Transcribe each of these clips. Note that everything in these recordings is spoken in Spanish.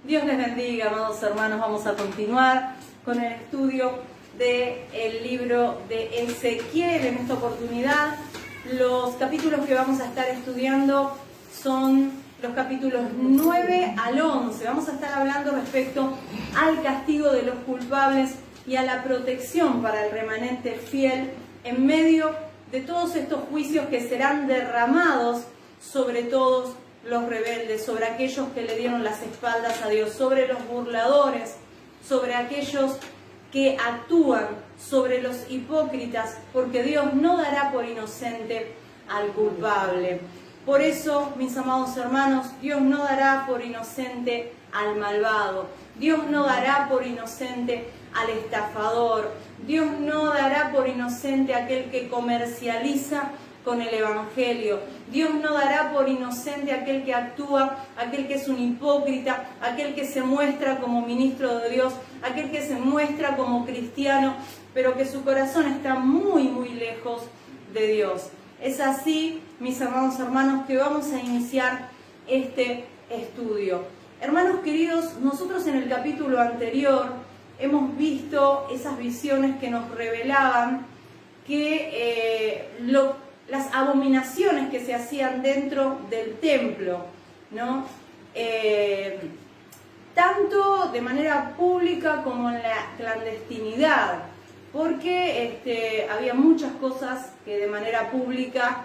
Dios les bendiga, amados hermanos. Vamos a continuar con el estudio del libro de Ezequiel. En esta oportunidad, los capítulos que vamos a estar estudiando son los capítulos 9 al 11. Vamos a estar hablando respecto al castigo de los culpables y a la protección para el remanente fiel en medio de todos estos juicios que serán derramados sobre todos los rebeldes, sobre aquellos que le dieron las espaldas a Dios, sobre los burladores, sobre aquellos que actúan, sobre los hipócritas, porque Dios no dará por inocente al culpable. Por eso, mis amados hermanos, Dios no dará por inocente al malvado, Dios no dará por inocente al estafador, Dios no dará por inocente a aquel que comercializa con el Evangelio. Dios no dará por inocente a aquel que actúa, aquel que es un hipócrita, aquel que se muestra como ministro de Dios, aquel que se muestra como cristiano, pero que su corazón está muy, muy lejos de Dios. Es así, mis amados hermanos, que vamos a iniciar este estudio. Hermanos queridos, nosotros en el capítulo anterior hemos visto esas visiones que nos revelaban que las abominaciones que se hacían dentro del templo, ¿no? Tanto de manera pública como en la clandestinidad, porque había muchas cosas que de manera pública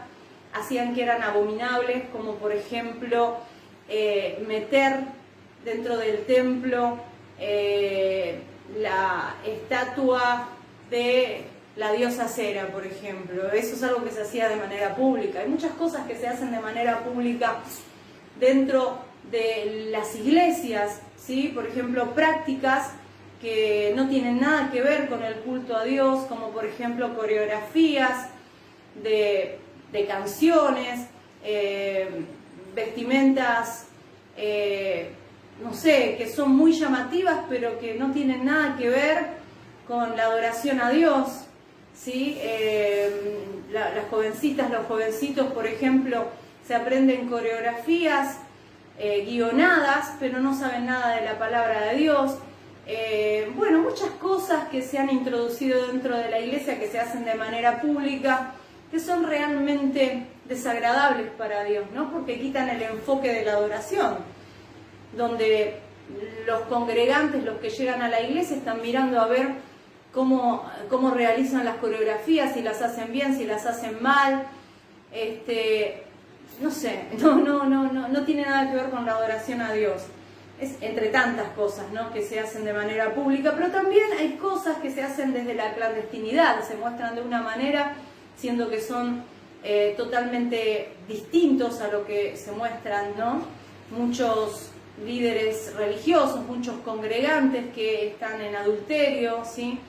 hacían que eran abominables, como por ejemplo meter dentro del templo la estatua de la diosa Cera, por ejemplo. Eso es algo que se hacía de manera pública. Hay muchas cosas que se hacen de manera pública dentro de las iglesias, ¿sí? Por ejemplo, prácticas que no tienen nada que ver con el culto a Dios, como por ejemplo coreografías de canciones, vestimentas, no sé, que son muy llamativas, pero que no tienen nada que ver con la adoración a Dios. ¿Sí? Las jovencitas, los jovencitos, por ejemplo, se aprenden coreografías guionadas, pero no saben nada de la palabra de Dios. Bueno, muchas cosas que se han introducido dentro de la iglesia, que se hacen de manera pública, que son realmente desagradables para Dios, ¿no? Porque quitan el enfoque de la adoración, donde los congregantes, los que llegan a la iglesia, están mirando a ver cómo realizan las coreografías, si las hacen bien, si las hacen mal. No sé, no tiene nada que ver con la adoración a Dios. Es entre tantas cosas, ¿no?, que se hacen de manera pública, pero también hay cosas que se hacen desde la clandestinidad, se muestran de una manera, siendo que son totalmente distintos a lo que se muestran, ¿no? Muchos líderes religiosos, muchos congregantes que están en adulterio, ¿sí?,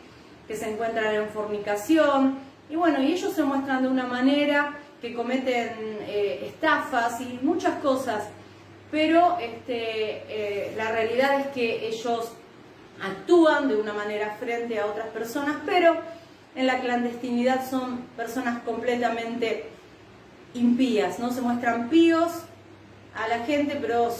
que se encuentran en fornicación, y bueno, y ellos se muestran de una manera, que cometen estafas y muchas cosas, pero la realidad es que ellos actúan de una manera frente a otras personas, pero en la clandestinidad son personas completamente impías, ¿no? Se muestran píos a la gente, pero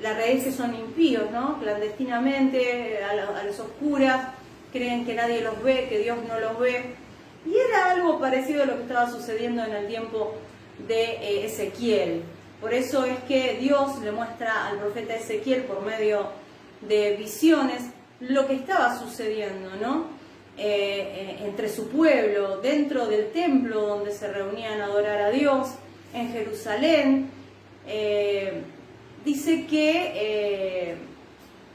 la realidad es que son impíos, ¿no? Clandestinamente, a las oscuras, creen que nadie los ve, que Dios no los ve. Y era algo parecido a lo que estaba sucediendo en el tiempo de Ezequiel. Por eso es que Dios le muestra al profeta Ezequiel, por medio de visiones, lo que estaba sucediendo, ¿no? Entre su pueblo, dentro del templo donde se reunían a adorar a Dios, en Jerusalén. Dice que,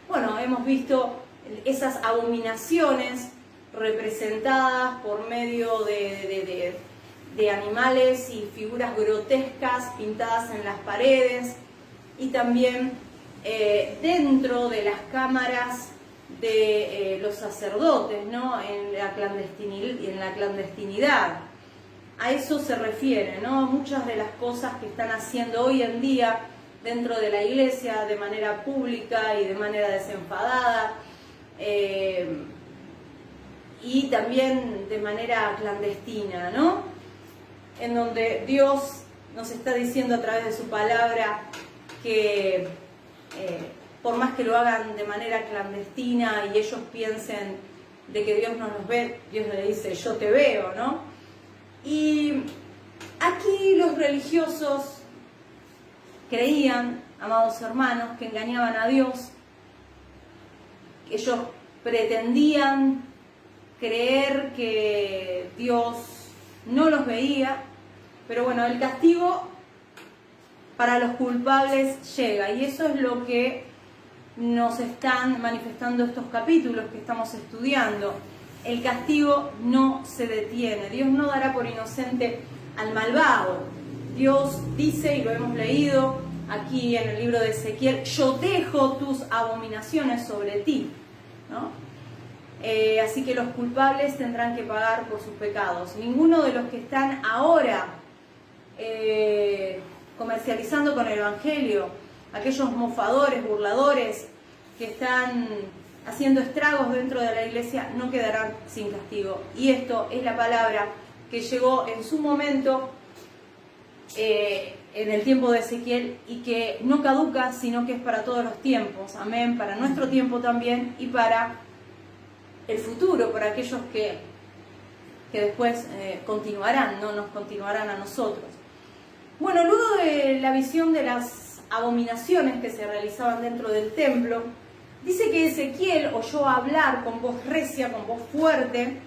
bueno, hemos visto esas abominaciones representadas por medio de animales y figuras grotescas pintadas en las paredes, y también dentro de las cámaras de los sacerdotes, ¿no?, en la clandestinidad. A eso se refiere, ¿no? Muchas de las cosas que están haciendo hoy en día dentro de la iglesia de manera pública y de manera desenfadada, y también de manera clandestina, ¿no? En donde Dios nos está diciendo a través de su palabra que por más que lo hagan de manera clandestina y ellos piensen de que Dios no nos ve, Dios le dice, yo te veo, ¿no? Y aquí los religiosos creían, amados hermanos, que engañaban a Dios. Ellos pretendían creer que Dios no los veía, pero bueno, el castigo para los culpables llega, y eso es lo que nos están manifestando estos capítulos que estamos estudiando. El castigo no se detiene. Dios no dará por inocente al malvado. Dios dice, y lo hemos leído aquí en el libro de Ezequiel, yo dejo tus abominaciones sobre ti, ¿no? Así que los culpables tendrán que pagar por sus pecados. Ninguno de los que están ahora comercializando con el Evangelio, aquellos mofadores, burladores que están haciendo estragos dentro de la iglesia, no quedarán sin castigo. Y esto es la palabra que llegó en su momento en el tiempo de Ezequiel y que no caduca, sino que es para todos los tiempos. Amén, para nuestro tiempo también y para el futuro, para aquellos que después continuarán, ¿no? Nos continuarán a nosotros. Bueno, luego de la visión de las abominaciones que se realizaban dentro del templo, dice que Ezequiel oyó hablar con voz recia, con voz fuerte,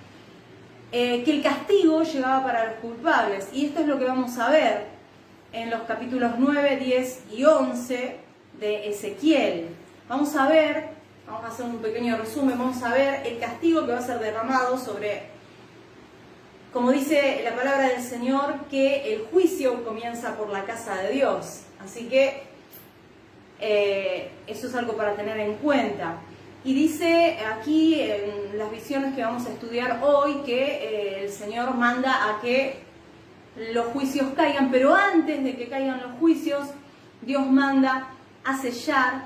que el castigo llegaba para los culpables. Y esto es lo que vamos a ver en los capítulos 9, 10 y 11 de Ezequiel. Vamos a hacer un pequeño resumen, vamos a ver el castigo que va a ser derramado sobre, como dice la palabra del Señor, que el juicio comienza por la casa de Dios. Así que eso es algo para tener en cuenta. Y dice aquí en las visiones que vamos a estudiar hoy que el Señor manda a que los juicios caigan, pero antes de que caigan los juicios, Dios manda a sellar,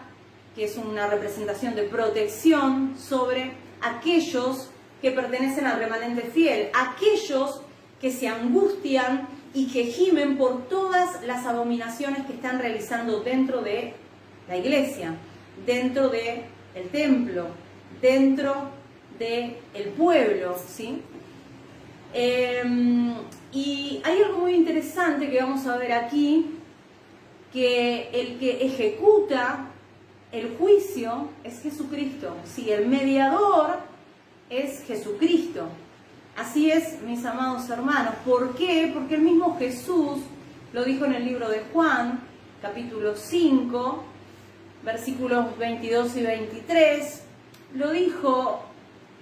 que es una representación de protección sobre aquellos que pertenecen al remanente fiel, aquellos que se angustian y que gimen por todas las abominaciones que están realizando dentro de la iglesia, dentro del templo, dentro del pueblo, ¿sí? Y hay algo muy interesante que vamos a ver aquí, que el que ejecuta el juicio es Jesucristo. Sí, el mediador es Jesucristo. Así es, mis amados hermanos. ¿Por qué? Porque el mismo Jesús lo dijo en el libro de Juan, capítulo 5, versículos 22 y 23. Lo dijo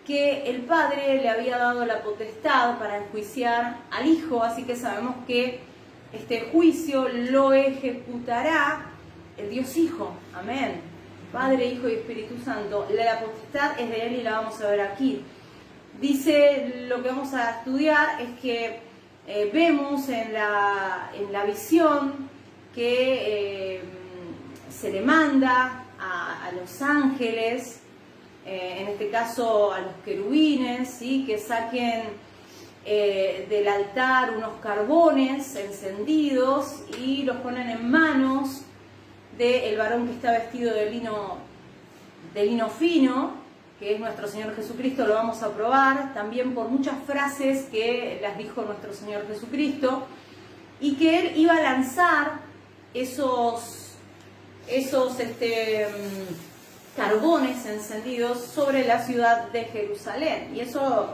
que el Padre le había dado la potestad para enjuiciar al Hijo, así que sabemos que este juicio lo ejecutará el Dios Hijo. Amén. Padre, Hijo y Espíritu Santo. La potestad es de Él y la vamos a ver aquí. Dice, lo que vamos a estudiar es que vemos en la visión que se le manda a los ángeles, en este caso a los querubines, ¿sí? Que saquen del altar unos carbones encendidos y los ponen en manos del varón que está vestido de lino fino, que es nuestro Señor Jesucristo. Lo vamos a probar también por muchas frases que las dijo nuestro Señor Jesucristo, y que Él iba a lanzar esos carbones encendidos sobre la ciudad de Jerusalén. Y eso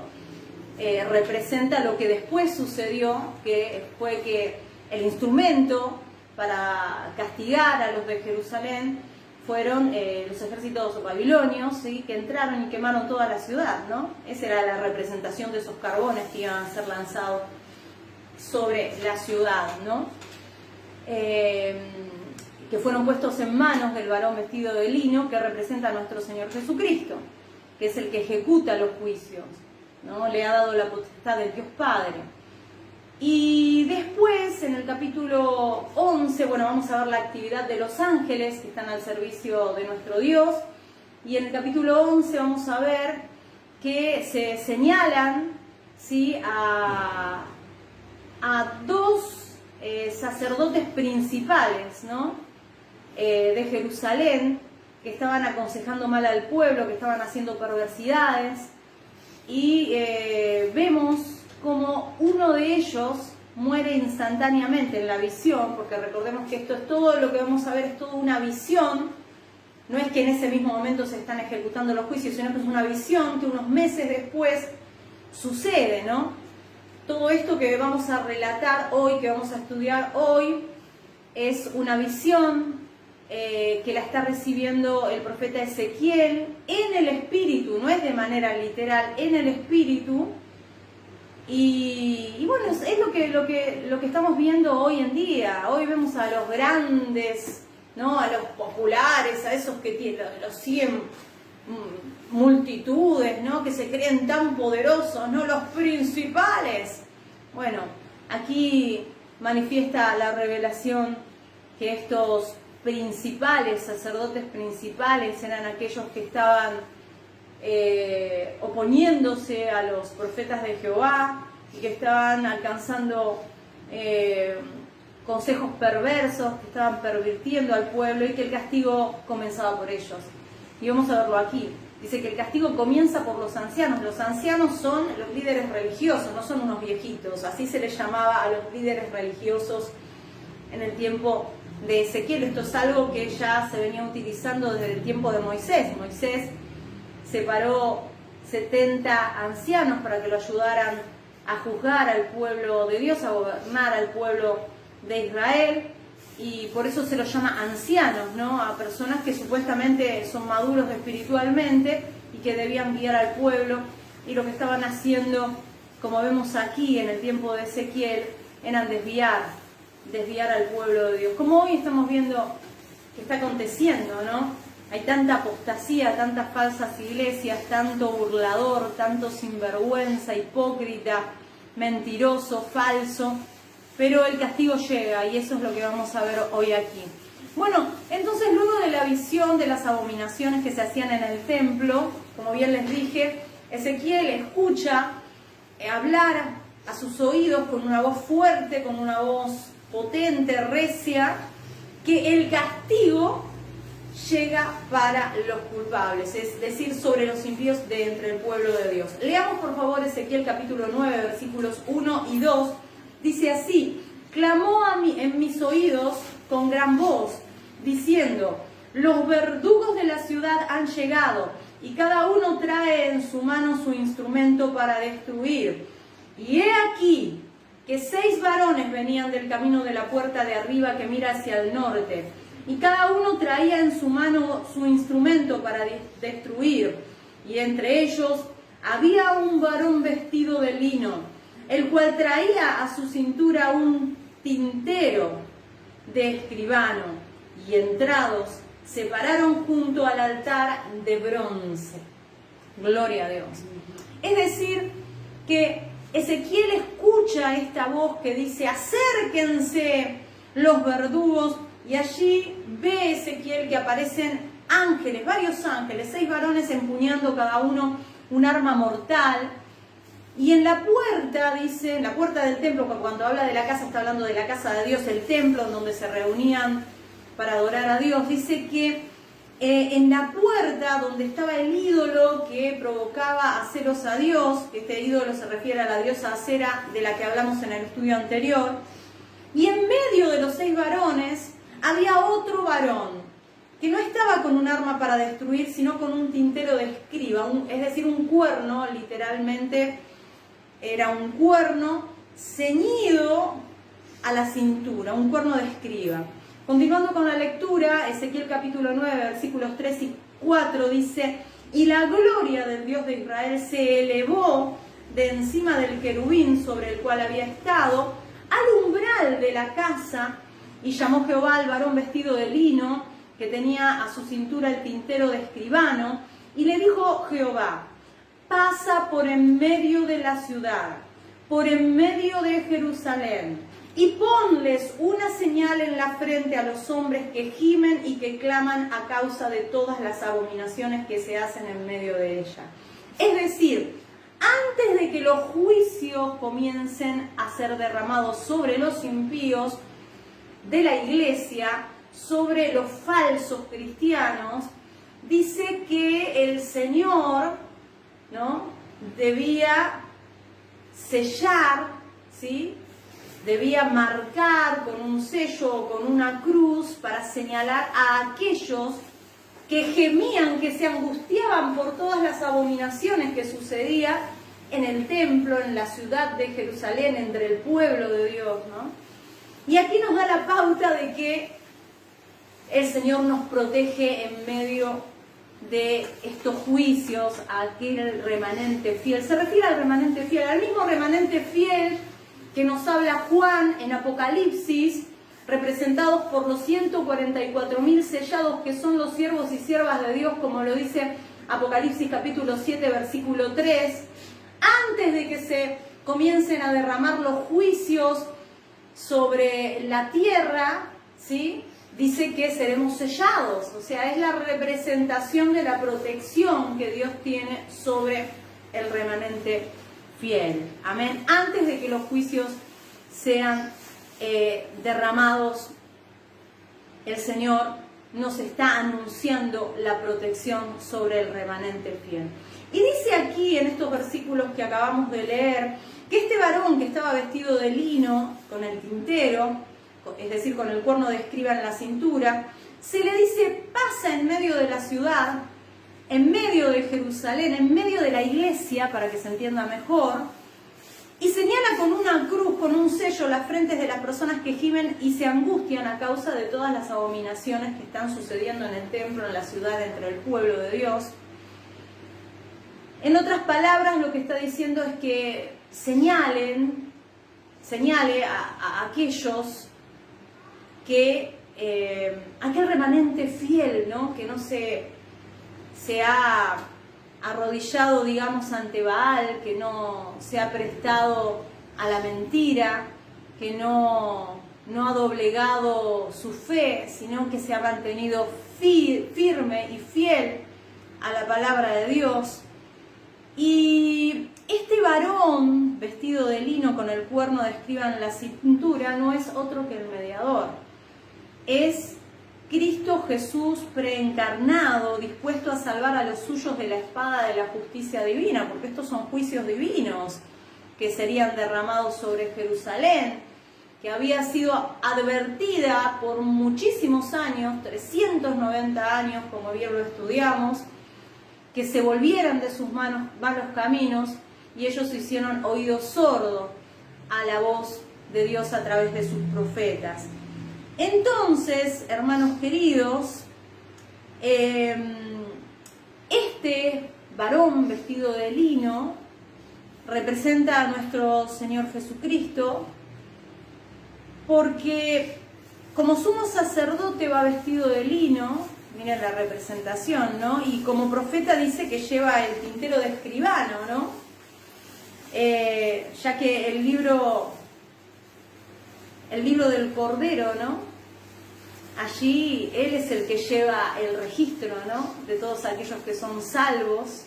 representa lo que después sucedió, que fue que el instrumento para castigar a los de Jerusalén fueron los ejércitos babilonios, ¿sí? Que entraron y quemaron toda la ciudad, ¿no? Esa era la representación de esos carbones que iban a ser lanzados sobre la ciudad, ¿no? Que fueron puestos en manos del varón vestido de lino, que representa a nuestro Señor Jesucristo, que es el que ejecuta los juicios, ¿no? Le ha dado la potestad del Dios Padre. Y después, en el capítulo 11, bueno, vamos a ver la actividad de los ángeles que están al servicio de nuestro Dios. Y en el capítulo 11 vamos a ver que se señalan, ¿sí? a dos sacerdotes principales, ¿no? De Jerusalén, que estaban aconsejando mal al pueblo, que estaban haciendo perversidades, y vemos como uno de ellos muere instantáneamente en la visión, porque recordemos que esto es todo lo que vamos a ver, es toda una visión, no es que en ese mismo momento se están ejecutando los juicios, sino que es una visión que unos meses después sucede, ¿no? Todo esto que vamos a relatar hoy, que vamos a estudiar hoy, es una visión que la está recibiendo el profeta Ezequiel en el espíritu, no es de manera literal, en el espíritu. Y bueno, es lo que estamos viendo hoy en día. Hoy vemos a los grandes, ¿no? A los populares, a esos que los siguen multitudes, ¿no? Que se creen tan poderosos, ¿no? Los principales. Bueno, aquí manifiesta la revelación que estos principales, sacerdotes principales, eran aquellos que estaban oponiéndose a los profetas de Jehová y que estaban alcanzando consejos perversos, que estaban pervirtiendo al pueblo y que el castigo comenzaba por ellos. Y vamos a verlo aquí. Dice que el castigo comienza por los ancianos. Los ancianos son los líderes religiosos, no son unos viejitos. Así se les llamaba a los líderes religiosos en el tiempo de Ezequiel. Esto es algo que ya se venía utilizando desde el tiempo de Moisés. Moisés separó 70 ancianos para que lo ayudaran a juzgar al pueblo de Dios, a gobernar al pueblo de Israel, y por eso se los llama ancianos, ¿no? A personas que supuestamente son maduros espiritualmente y que debían guiar al pueblo, y lo que estaban haciendo, como vemos aquí en el tiempo de Ezequiel, eran desviar al pueblo de Dios. Como hoy estamos viendo que está aconteciendo, ¿no? Hay tanta apostasía, tantas falsas iglesias, tanto burlador, tanto sinvergüenza, hipócrita, mentiroso, falso, pero el castigo llega y eso es lo que vamos a ver hoy aquí. Bueno, entonces luego de la visión de las abominaciones que se hacían en el templo, como bien les dije, Ezequiel escucha hablar a sus oídos con una voz fuerte, con una voz potente, recia, que el castigo llega para los culpables, es decir, sobre los impíos de entre el pueblo de Dios. Leamos por favor Ezequiel capítulo 9, versículos 1 y 2. Dice así: clamó en mis oídos con gran voz, diciendo: los verdugos de la ciudad han llegado, y cada uno trae en su mano su instrumento para destruir. Y he aquí que 6 varones venían del camino de la puerta de arriba que mira hacia el norte, y cada uno traía en su mano su instrumento para destruir. Y entre ellos había un varón vestido de lino, el cual traía a su cintura un tintero de escribano, y entrados se pararon junto al altar de bronce. Gloria a Dios. Es decir, que Ezequiel escucha esta voz que dice: acérquense los verdugos, y allí ve Ezequiel que aparecen ángeles, varios ángeles, 6 varones empuñando cada uno un arma mortal. Y en la puerta, dice, en la puerta del templo, cuando habla de la casa, está hablando de la casa de Dios, el templo en donde se reunían para adorar a Dios. Dice que en la puerta donde estaba el ídolo que provocaba a celos a Dios, que este ídolo se refiere a la diosa Acera, de la que hablamos en el estudio anterior, y en medio de los 6 varones había otro varón que no estaba con un arma para destruir, sino con un tintero de escriba, es decir, un cuerno, literalmente era un cuerno ceñido a la cintura, un cuerno de escriba. Continuando con la lectura, Ezequiel capítulo 9, versículos 3 y 4 dice: y la gloria del Dios de Israel se elevó de encima del querubín sobre el cual había estado al umbral de la casa, y llamó Jehová al varón vestido de lino, que tenía a su cintura el tintero de escribano, y le dijo Jehová: pasa por en medio de la ciudad, por en medio de Jerusalén, y ponles una señal en la frente a los hombres que gimen y que claman a causa de todas las abominaciones que se hacen en medio de ella. Es decir, antes de que los juicios comiencen a ser derramados sobre los impíos de la iglesia, sobre los falsos cristianos, dice que el Señor, ¿no?, debía sellar, ¿sí?, debía marcar con un sello o con una cruz para señalar a aquellos que gemían, que se angustiaban por todas las abominaciones que sucedía en el templo, en la ciudad de Jerusalén, entre el pueblo de Dios, ¿no? Y aquí nos da la pauta de que el Señor nos protege en medio de estos juicios a aquel remanente fiel. Se refiere al remanente fiel, al mismo remanente fiel que nos habla Juan en Apocalipsis, representados por los 144.000 sellados, que son los siervos y siervas de Dios, como lo dice Apocalipsis capítulo 7, versículo 3, antes de que se comiencen a derramar los juicios sobre la tierra, ¿sí?, dice que seremos sellados. O sea, es la representación de la protección que Dios tiene sobre el remanente fiel. Amén. Antes de que los juicios sean derramados, el Señor nos está anunciando la protección sobre el remanente fiel. Y dice aquí en estos versículos que acabamos de leer que este varón que estaba vestido de lino con el tintero, es decir, con el cuerno de escriba en la cintura, se le dice: pasa en medio de la ciudad, en medio de Jerusalén, en medio de la iglesia, para que se entienda mejor, y señala con una cruz, con un sello, las frentes de las personas que gimen y se angustian a causa de todas las abominaciones que están sucediendo en el templo, en la ciudad, entre el pueblo de Dios. En otras palabras, lo que está diciendo es que señale a aquellos que, aquel remanente fiel, ¿no?, que no se ha arrodillado, digamos, ante Baal, que no se ha prestado a la mentira, que no ha doblegado su fe, sino que se ha mantenido firme y fiel a la palabra de Dios. Y este varón vestido de lino con el cuerno de escriba en la cintura no es otro que el mediador. Es Cristo Jesús preencarnado, dispuesto a salvar a los suyos de la espada de la justicia divina, porque estos son juicios divinos que serían derramados sobre Jerusalén, que había sido advertida por muchísimos años, 390 años, como bien lo estudiamos, que se volvieran de sus malos caminos, y ellos hicieron oído sordo a la voz de Dios a través de sus profetas. Entonces, hermanos queridos, este varón vestido de lino representa a nuestro Señor Jesucristo, porque como sumo sacerdote va vestido de lino, miren la representación, ¿no? Y como profeta dice que lleva el tintero de escribano, ¿no? Ya que el libro del Cordero, ¿no?, allí él es el que lleva el registro, ¿no?, de todos aquellos que son salvos.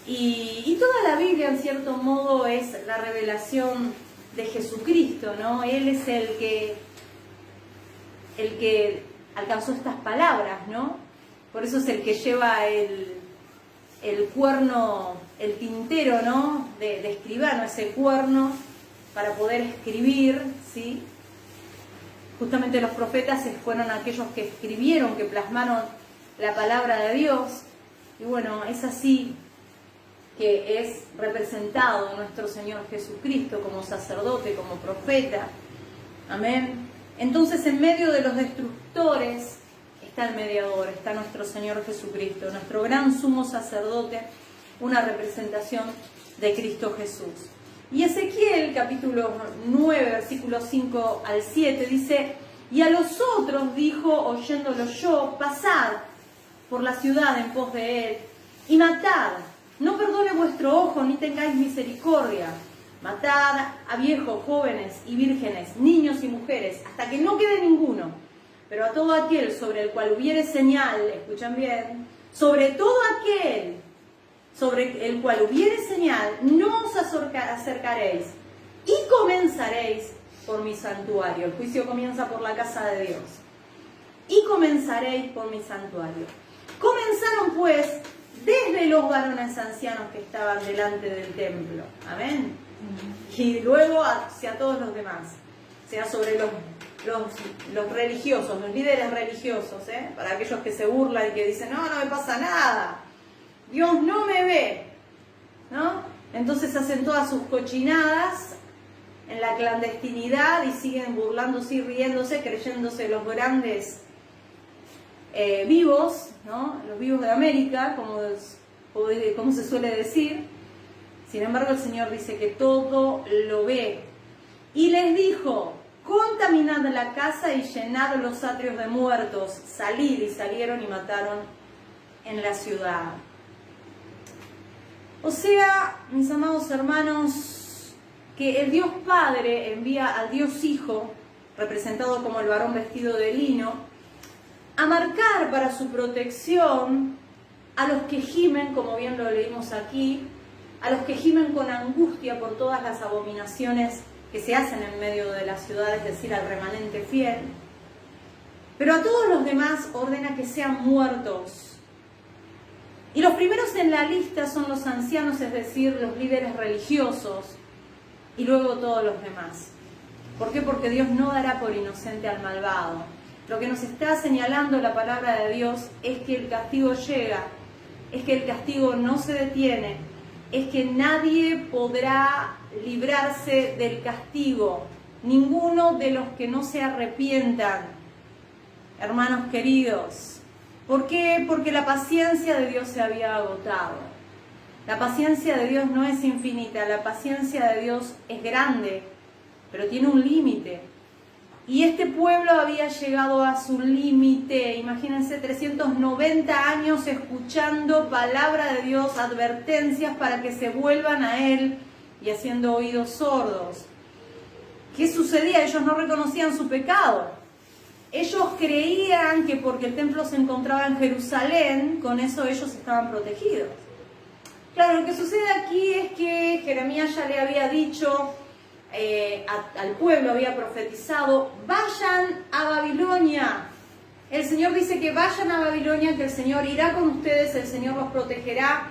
Y toda la Biblia, en cierto modo, es la revelación de Jesucristo, ¿no? Él es el que alcanzó estas palabras, ¿no? Por eso es el que lleva el cuerno, el tintero, ¿no?, de escribano, ese cuerno para poder escribir, ¿sí? Justamente los profetas fueron aquellos que escribieron, que plasmaron la palabra de Dios. Y bueno, es así que es representado nuestro Señor Jesucristo como sacerdote, como profeta. Amén. Entonces, en medio de los destructores está el mediador, está nuestro Señor Jesucristo, nuestro gran sumo sacerdote, una representación de Cristo Jesús. Y Ezequiel, capítulo 9, versículos 5 al 7, dice: y a los otros dijo, oyéndolo yo, pasad por la ciudad en pos de él, y matad, no perdone vuestro ojo, ni tengáis misericordia. Matad a viejos, jóvenes y vírgenes, niños y mujeres, hasta que no quede ninguno. Pero a todo aquel sobre el cual hubiere señal, escuchan bien, sobre todo aquel sobre el cual hubiere señal, no os acercaréis, y comenzaréis por mi santuario. El juicio comienza por la casa de Dios. Y comenzaréis por mi santuario. pues desde los varones ancianos que estaban delante del templo. Amén. Y luego hacia todos los demás. Sea sobre los religiosos, los líderes religiosos, para aquellos que se burlan y que dicen, no me pasa nada, Dios no me ve, ¿no? Entonces hacen todas sus cochinadas en la clandestinidad y siguen burlándose y riéndose, creyéndose los grandes vivos, ¿no? Los vivos de América, como se suele decir. Sin embargo, el Señor dice que todo lo ve. Y les dijo, contaminad la casa y llenad los atrios de muertos. Salid, y salieron y mataron en la ciudad. O sea, mis amados hermanos, que el Dios Padre envía al Dios Hijo, representado como el varón vestido de lino, a marcar para su protección a los que gimen, como bien lo leímos aquí, a los que gimen con angustia por todas las abominaciones que se hacen en medio de la ciudad, es decir, al remanente fiel. Pero a todos los demás ordena que sean muertos. Y los primeros en la lista son los ancianos, es decir, los líderes religiosos, y luego todos los demás. ¿Por qué? Porque Dios no dará por inocente al malvado. Lo que nos está señalando la palabra de Dios es que el castigo llega, es que el castigo no se detiene, es que nadie podrá librarse del castigo, ninguno de los que no se arrepientan, hermanos queridos. ¿Por qué? Porque la paciencia de Dios se había agotado. La paciencia de Dios no es infinita, la paciencia de Dios es grande, pero tiene un límite. Y este pueblo había llegado a su límite. Imagínense, 390 años escuchando palabra de Dios, advertencias para que se vuelvan a Él y haciendo oídos sordos. ¿Qué sucedía? Ellos no reconocían su pecado. Ellos creían que porque el templo se encontraba en Jerusalén, con eso ellos estaban protegidos. Claro, lo que sucede aquí es que Jeremías ya le había dicho al pueblo, había profetizado, vayan a Babilonia. El Señor dice que vayan a Babilonia, que el Señor irá con ustedes, el Señor los protegerá.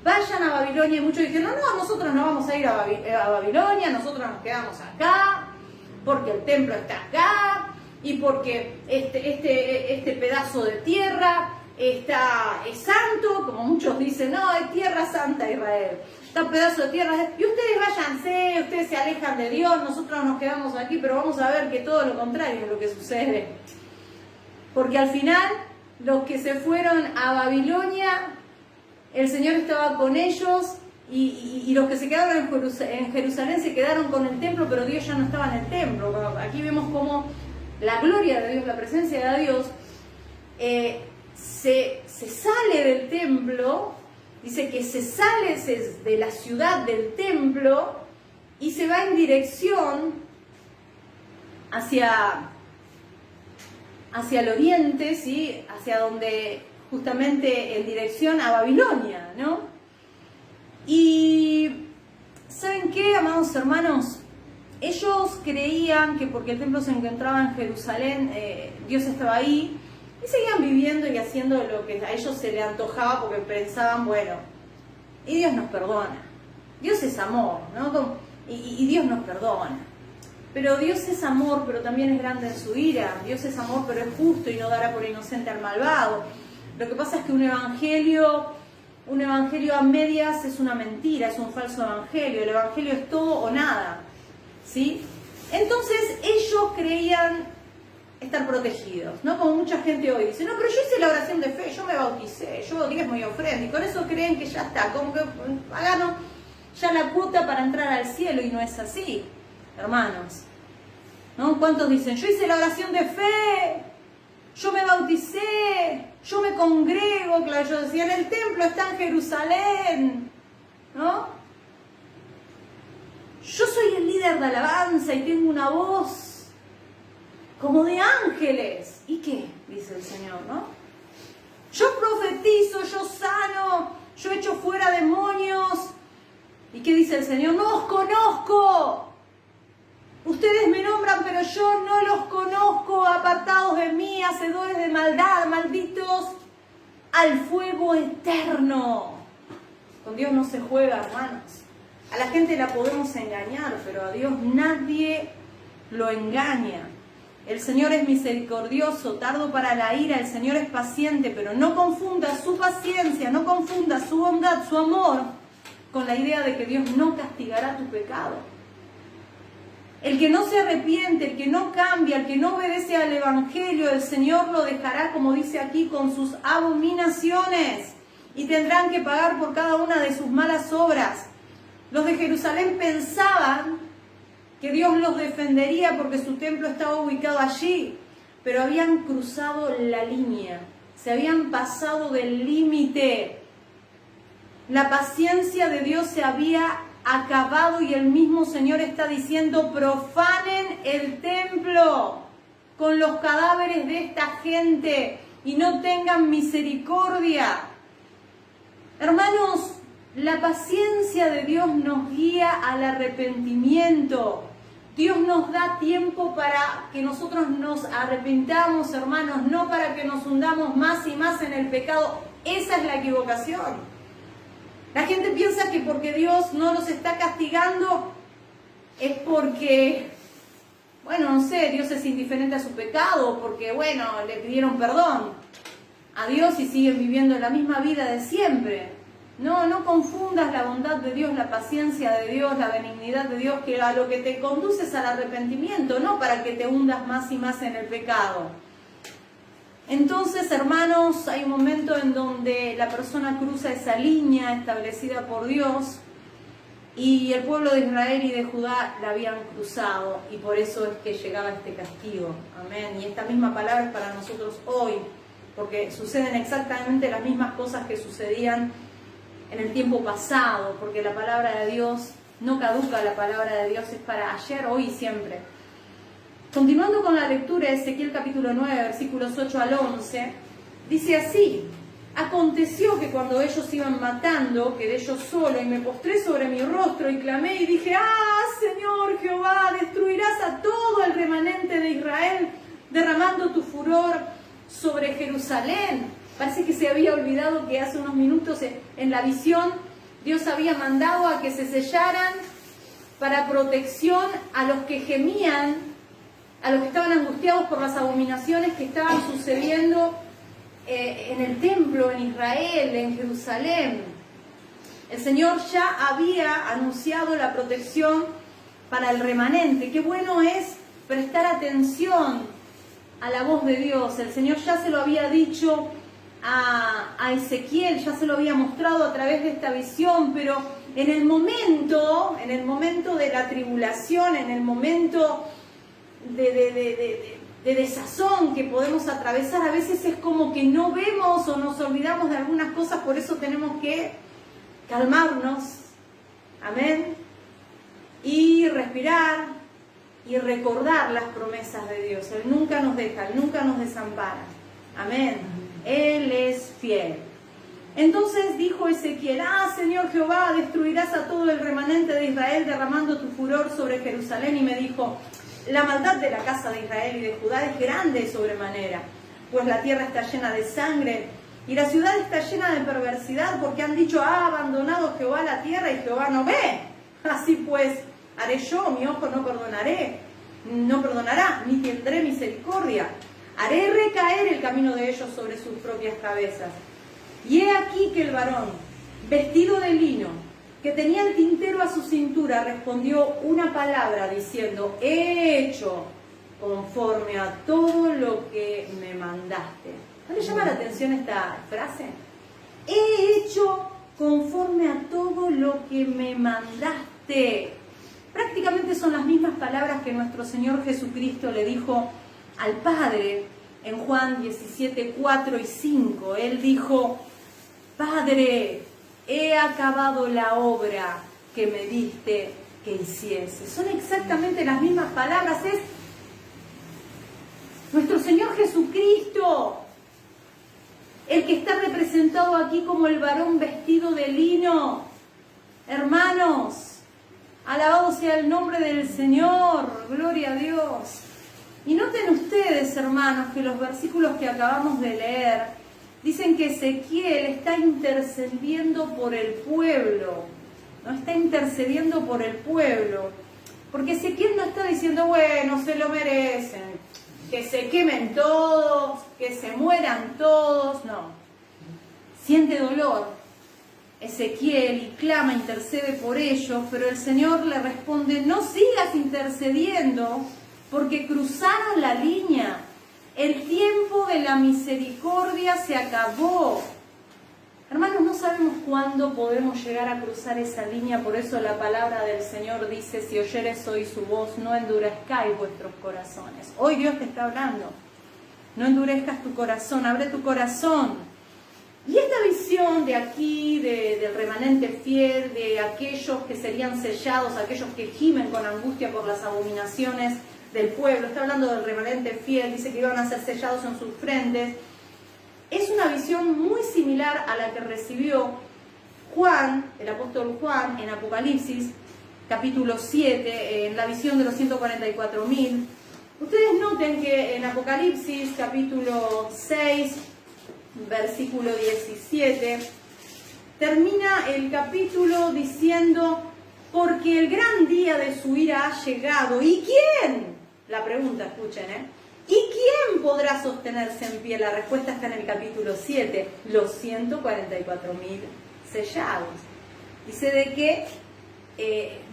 Vayan a Babilonia. Y muchos dijeron, no, nosotros no vamos a ir a Babilonia, nosotros nos quedamos acá, porque el templo está acá, y porque este pedazo de tierra es santo, como muchos dicen, no, es tierra santa Israel. Está un pedazo de tierra, y ustedes váyanse, ustedes se alejan de Dios, nosotros nos quedamos aquí, pero vamos a ver que todo lo contrario es lo que sucede. Porque al final, los que se fueron a Babilonia, el Señor estaba con ellos, y los que se quedaron en Jerusalén se quedaron con el templo, pero Dios ya no estaba en el templo. Aquí vemos cómo la gloria de Dios, la presencia de Dios, se sale del templo. Dice que se sale de la ciudad del templo y se va en dirección hacia el oriente, ¿sí? Hacia donde, justamente en dirección a Babilonia, ¿no? Y ¿saben qué, amados hermanos? Ellos creían que porque el templo se encontraba en Jerusalén, Dios estaba ahí. Y seguían viviendo y haciendo lo que a ellos se les antojaba porque pensaban, bueno, y Dios nos perdona. Dios es amor, ¿no? Y Dios nos perdona. Pero Dios es amor, pero también es grande en su ira. Dios es amor, pero es justo y no dará por inocente al malvado. Lo que pasa es que un evangelio a medias es una mentira, es un falso evangelio. El evangelio es todo o nada, ¿sí? Entonces ellos creían estar protegidos, ¿no? Como mucha gente hoy dice, no, pero yo hice la oración de fe, yo me bauticé, yo diezmo y ofrenda, y con eso creen que ya está, como que pagaron ya la cuota para entrar al cielo, y no es así, hermanos, ¿no? ¿Cuántos dicen, yo hice la oración de fe, yo me bauticé, yo me congrego? Claro, yo decía, en el templo está en Jerusalén, ¿no? Yo soy el líder de alabanza y tengo una voz como de ángeles. ¿Y qué? Dice el Señor, ¿no? Yo profetizo, yo sano, yo echo fuera demonios. ¿Y qué dice el Señor? No os conozco. Ustedes me nombran, pero yo no los conozco. Apartados de mí, hacedores de maldad, malditos. al fuego eterno. Con Dios no se juega, hermanos. A la gente la podemos engañar, pero a Dios nadie lo engaña. El Señor es misericordioso, tardo para la ira, el Señor es paciente, pero no confunda su paciencia, no confunda su bondad, su amor, con la idea de que Dios no castigará tu pecado. El que no se arrepiente, el que no cambia, el que no obedece al Evangelio, el Señor lo dejará, como dice aquí, con sus abominaciones, y tendrán que pagar por cada una de sus malas obras. Los de Jerusalén pensaban que Dios los defendería porque su templo estaba ubicado allí, pero habían cruzado la línea, se habían pasado del límite. La paciencia de Dios se había acabado y el mismo Señor está diciendo: profanen el templo con los cadáveres de esta gente y no tengan misericordia. Hermanos, la paciencia de Dios nos guía al arrepentimiento. Dios nos da tiempo para que nosotros nos arrepintamos, hermanos, no para que nos hundamos más y más en el pecado. Esa es la equivocación. La gente piensa que porque Dios no los está castigando es porque, bueno, no sé, Dios es indiferente a su pecado, porque, bueno, le pidieron perdón a Dios y siguen viviendo la misma vida de siempre. No confundas la bondad de Dios, la paciencia de Dios, la benignidad de Dios, que a lo que te conduce es al arrepentimiento, no para que te hundas más y más en el pecado. Entonces, hermanos, hay un momento en donde la persona cruza esa línea establecida por Dios y el pueblo de Israel y de Judá la habían cruzado y por eso es que llegaba este castigo. Amén. Y esta misma palabra es para nosotros hoy, porque suceden exactamente las mismas cosas que sucedían en el tiempo pasado, porque la palabra de Dios no caduca, la palabra de Dios es para ayer, hoy y siempre. Continuando con la lectura de Ezequiel capítulo 9, versículos 8 al 11, dice así: aconteció que cuando ellos iban matando, quedé yo solo y me postré sobre mi rostro y clamé y dije: Señor Jehová, destruirás a todo el remanente de Israel, derramando tu furor sobre Jerusalén. Parece que se había olvidado que hace unos minutos en la visión Dios había mandado a que se sellaran para protección a los que gemían, a los que estaban angustiados por las abominaciones que estaban sucediendo en el templo, en Israel, en Jerusalén. El Señor ya había anunciado la protección para el remanente. Qué bueno es prestar atención a la voz de Dios. El Señor ya se lo había dicho a Ezequiel, ya se lo había mostrado a través de esta visión, pero en el momento de la tribulación, en el momento de desazón que podemos atravesar, a veces es como que no vemos o nos olvidamos de algunas cosas, por eso tenemos que calmarnos, amén, y respirar y recordar las promesas de Dios. Él nunca nos deja, Él nunca nos desampara, amén. Él es fiel. Entonces dijo Ezequiel: Señor Jehová, destruirás a todo el remanente de Israel derramando tu furor sobre Jerusalén. Y me dijo: la maldad de la casa de Israel y de Judá es grande sobremanera, pues la tierra está llena de sangre y la ciudad está llena de perversidad, porque han dicho: ha abandonado Jehová la tierra y Jehová no ve. Así pues haré yo, mi ojo no perdonará, ni tendré misericordia. Haré recaer el camino de ellos sobre sus propias cabezas. Y he aquí que el varón, vestido de lino, que tenía el tintero a su cintura, respondió una palabra diciendo: he hecho conforme a todo lo que me mandaste. ¿No le llama la atención esta frase? He hecho conforme a todo lo que me mandaste. Prácticamente son las mismas palabras que nuestro Señor Jesucristo le dijo al Padre en Juan 17, 4 y 5. Él dijo: Padre, he acabado la obra que me diste que hiciese. Son exactamente las mismas palabras. Es nuestro Señor Jesucristo el que está representado aquí como el varón vestido de lino. Hermanos, alabado sea el nombre del Señor, gloria a Dios. Y noten ustedes, hermanos, que los versículos que acabamos de leer dicen que Ezequiel está intercediendo por el pueblo, ¿no? Está intercediendo por el pueblo, porque Ezequiel no está diciendo, bueno, se lo merecen, que se quemen todos, que se mueran todos, no. Siente dolor Ezequiel y clama, intercede por ellos, pero el Señor le responde, no sigas intercediendo porque cruzaron la línea. El tiempo de la misericordia se acabó. Hermanos, no sabemos cuándo podemos llegar a cruzar esa línea, por eso la palabra del Señor dice, si oyeres hoy su voz, no endurezcáis vuestros corazones. Hoy Dios te está hablando. No endurezcas tu corazón, abre tu corazón. Y esta visión de aquí, del remanente fiel, de aquellos que serían sellados, aquellos que gimen con angustia por las abominaciones del pueblo, está hablando del remanente fiel, dice que iban a ser sellados en sus frentes, es una visión muy similar a la que recibió Juan, el apóstol Juan, en Apocalipsis, capítulo 7, en la visión de los 144.000. Ustedes noten que en Apocalipsis, capítulo 6, versículo 17, termina el capítulo diciendo, porque el gran día de su ira ha llegado. ¿Y quién? La pregunta, escuchen, ¿y quién podrá sostenerse en pie? La respuesta está en el capítulo 7, los 144.000 sellados. Dice de que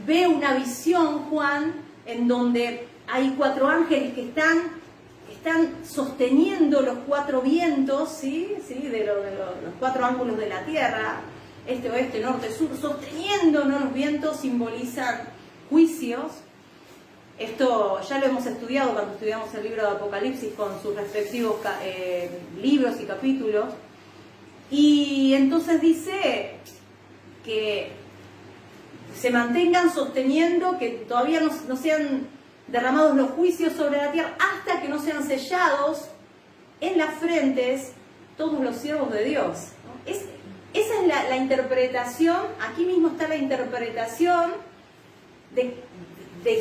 ve una visión, Juan, en donde hay 4 ángeles que están sosteniendo los 4 vientos, ¿sí? De los 4 ángulos de la tierra, este, oeste, norte, sur, sosteniendo, ¿no? Los vientos simbolizan juicios. Esto ya lo hemos estudiado cuando estudiamos el libro de Apocalipsis con sus respectivos libros y capítulos. Y entonces dice que se mantengan sosteniendo, que todavía no sean derramados los juicios sobre la tierra hasta que no sean sellados en las frentes todos los siervos de Dios, ¿no? Esa es la interpretación, aquí mismo está la interpretación de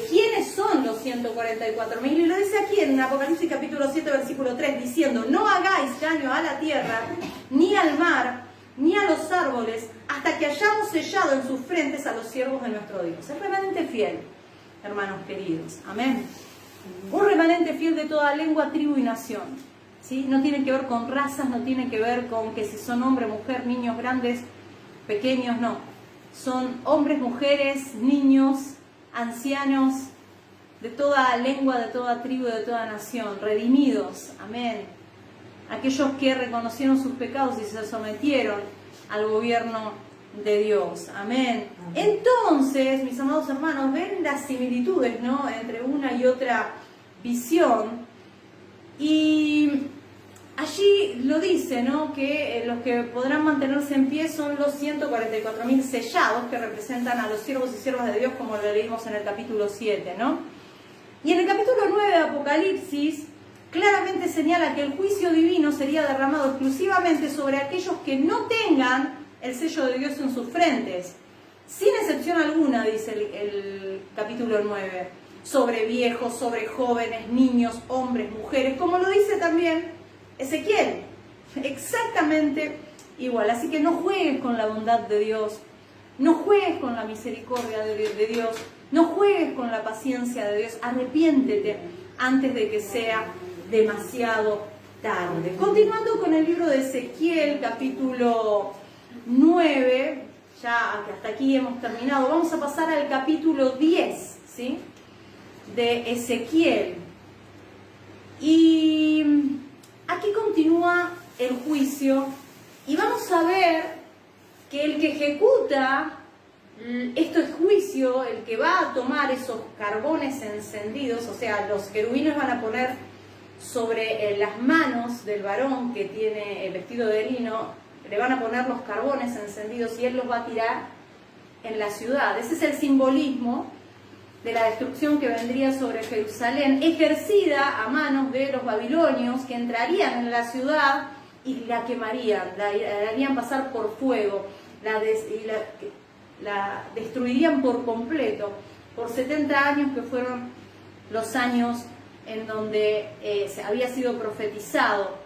quiénes son los 144.000, y lo dice aquí en Apocalipsis capítulo 7, versículo 3, diciendo, no hagáis daño a la tierra, ni al mar, ni a los árboles, hasta que hayamos sellado en sus frentes a los siervos de nuestro Dios. El remanente fiel, hermanos queridos, amén. Un remanente fiel de toda lengua, tribu y nación, ¿sí? No tiene que ver con razas, no tiene que ver con que si son hombre, mujer, niños grandes, pequeños, no. Son hombres, mujeres, niños, ancianos, de toda lengua, de toda tribu, de toda nación, redimidos, amén. Aquellos que reconocieron sus pecados y se sometieron al gobierno de Dios, amén. Entonces, mis amados hermanos, ven las similitudes, ¿no?, entre una y otra visión, y allí lo dice, ¿no?, que los que podrán mantenerse en pie son los 144.000 sellados, que representan a los siervos y siervas de Dios, como lo leímos en el capítulo 7, ¿no? Y en el capítulo 9 de Apocalipsis claramente señala que el juicio divino sería derramado exclusivamente sobre aquellos que no tengan el sello de Dios en sus frentes, sin excepción alguna, dice el capítulo 9, sobre viejos, sobre jóvenes, niños, hombres, mujeres, como lo dice también Ezequiel, exactamente igual. Así que no juegues con la bondad de Dios, no juegues con la misericordia de Dios, no juegues con la paciencia de Dios, arrepiéntete antes de que sea demasiado tarde. Continuando con el libro de Ezequiel, capítulo 9, ya hasta aquí hemos terminado, vamos a pasar al capítulo 10, ¿sí?, de Ezequiel. Y aquí continúa el juicio y vamos a ver que el que ejecuta esto es juicio, el que va a tomar esos carbones encendidos, o sea, los querubines van a poner sobre las manos del varón que tiene el vestido de lino, le van a poner los carbones encendidos y él los va a tirar en la ciudad. Ese es el simbolismo de la destrucción que vendría sobre Jerusalén, ejercida a manos de los babilonios, que entrarían en la ciudad y la quemarían, la harían pasar por fuego, la destruirían por completo, por 70 años, que fueron los años en donde había sido profetizado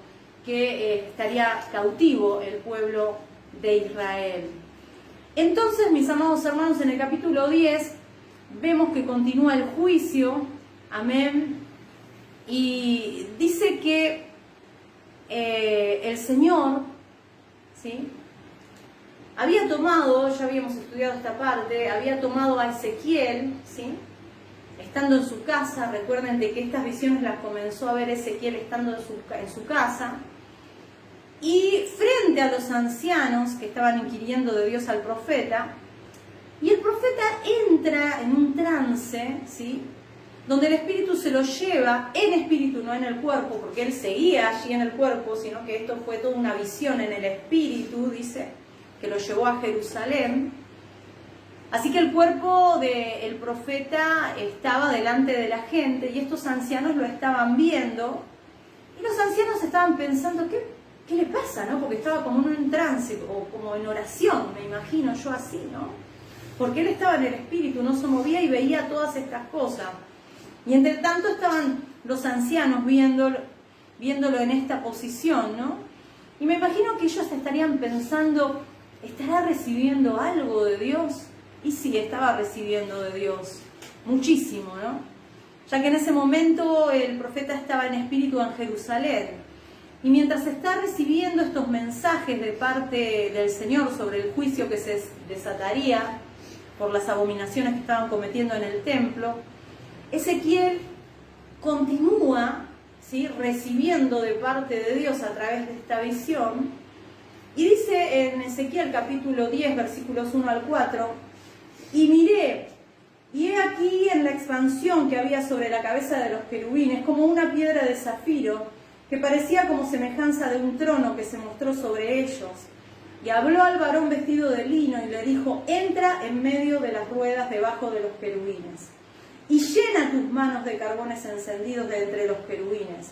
que estaría cautivo el pueblo de Israel. Entonces, mis amados hermanos, en el capítulo 10 vemos que continúa el juicio, amén, y dice que el Señor, ¿sí?, había tomado, ya habíamos estudiado esta parte, había tomado a Ezequiel, ¿sí?, estando en su casa. Recuerden de que estas visiones las comenzó a ver Ezequiel estando en su casa, y frente a los ancianos que estaban inquiriendo de Dios al profeta, y el profeta entra en un trance, ¿sí?, donde el espíritu se lo lleva, en espíritu, no en el cuerpo, porque él seguía allí en el cuerpo, sino que esto fue toda una visión en el espíritu, dice, que lo llevó a Jerusalén. Así que el cuerpo del profeta estaba delante de la gente, y estos ancianos lo estaban viendo, y los ancianos estaban pensando, ¿qué le pasa?, ¿no? Porque estaba como en un trance, o como en oración, me imagino yo así, ¿no? Porque él estaba en el espíritu, no se movía y veía todas estas cosas. Y entre tanto estaban los ancianos viéndolo en esta posición, ¿no? Y me imagino que ellos estarían pensando, ¿estará recibiendo algo de Dios? Y sí, estaba recibiendo de Dios, muchísimo, ¿no? Ya que en ese momento el profeta estaba en espíritu en Jerusalén. Y mientras está recibiendo estos mensajes de parte del Señor sobre el juicio que se desataría por las abominaciones que estaban cometiendo en el templo, Ezequiel continúa, ¿sí?, recibiendo de parte de Dios a través de esta visión. Y dice en Ezequiel capítulo 10, versículos 1 al 4, y miré, y he aquí en la expansión que había sobre la cabeza de los querubines, como una piedra de zafiro, que parecía como semejanza de un trono que se mostró sobre ellos. Y habló al varón vestido de lino y le dijo, entra en medio de las ruedas debajo de los querubines, y llena tus manos de carbones encendidos de entre los querubines,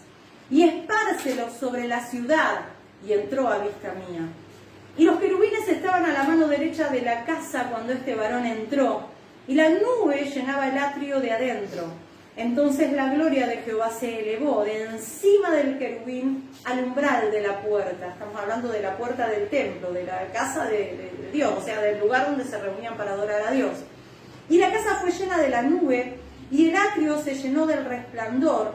y espárcelos sobre la ciudad. Y entró a vista mía. Y los querubines estaban a la mano derecha de la casa cuando este varón entró, y la nube llenaba el atrio de adentro. Entonces la gloria de Jehová se elevó de encima del querubín al umbral de la puerta. Estamos hablando de la puerta del templo, de la casa de Dios, o sea, del lugar donde se reunían para adorar a Dios. Y la casa fue llena de la nube, y el atrio se llenó del resplandor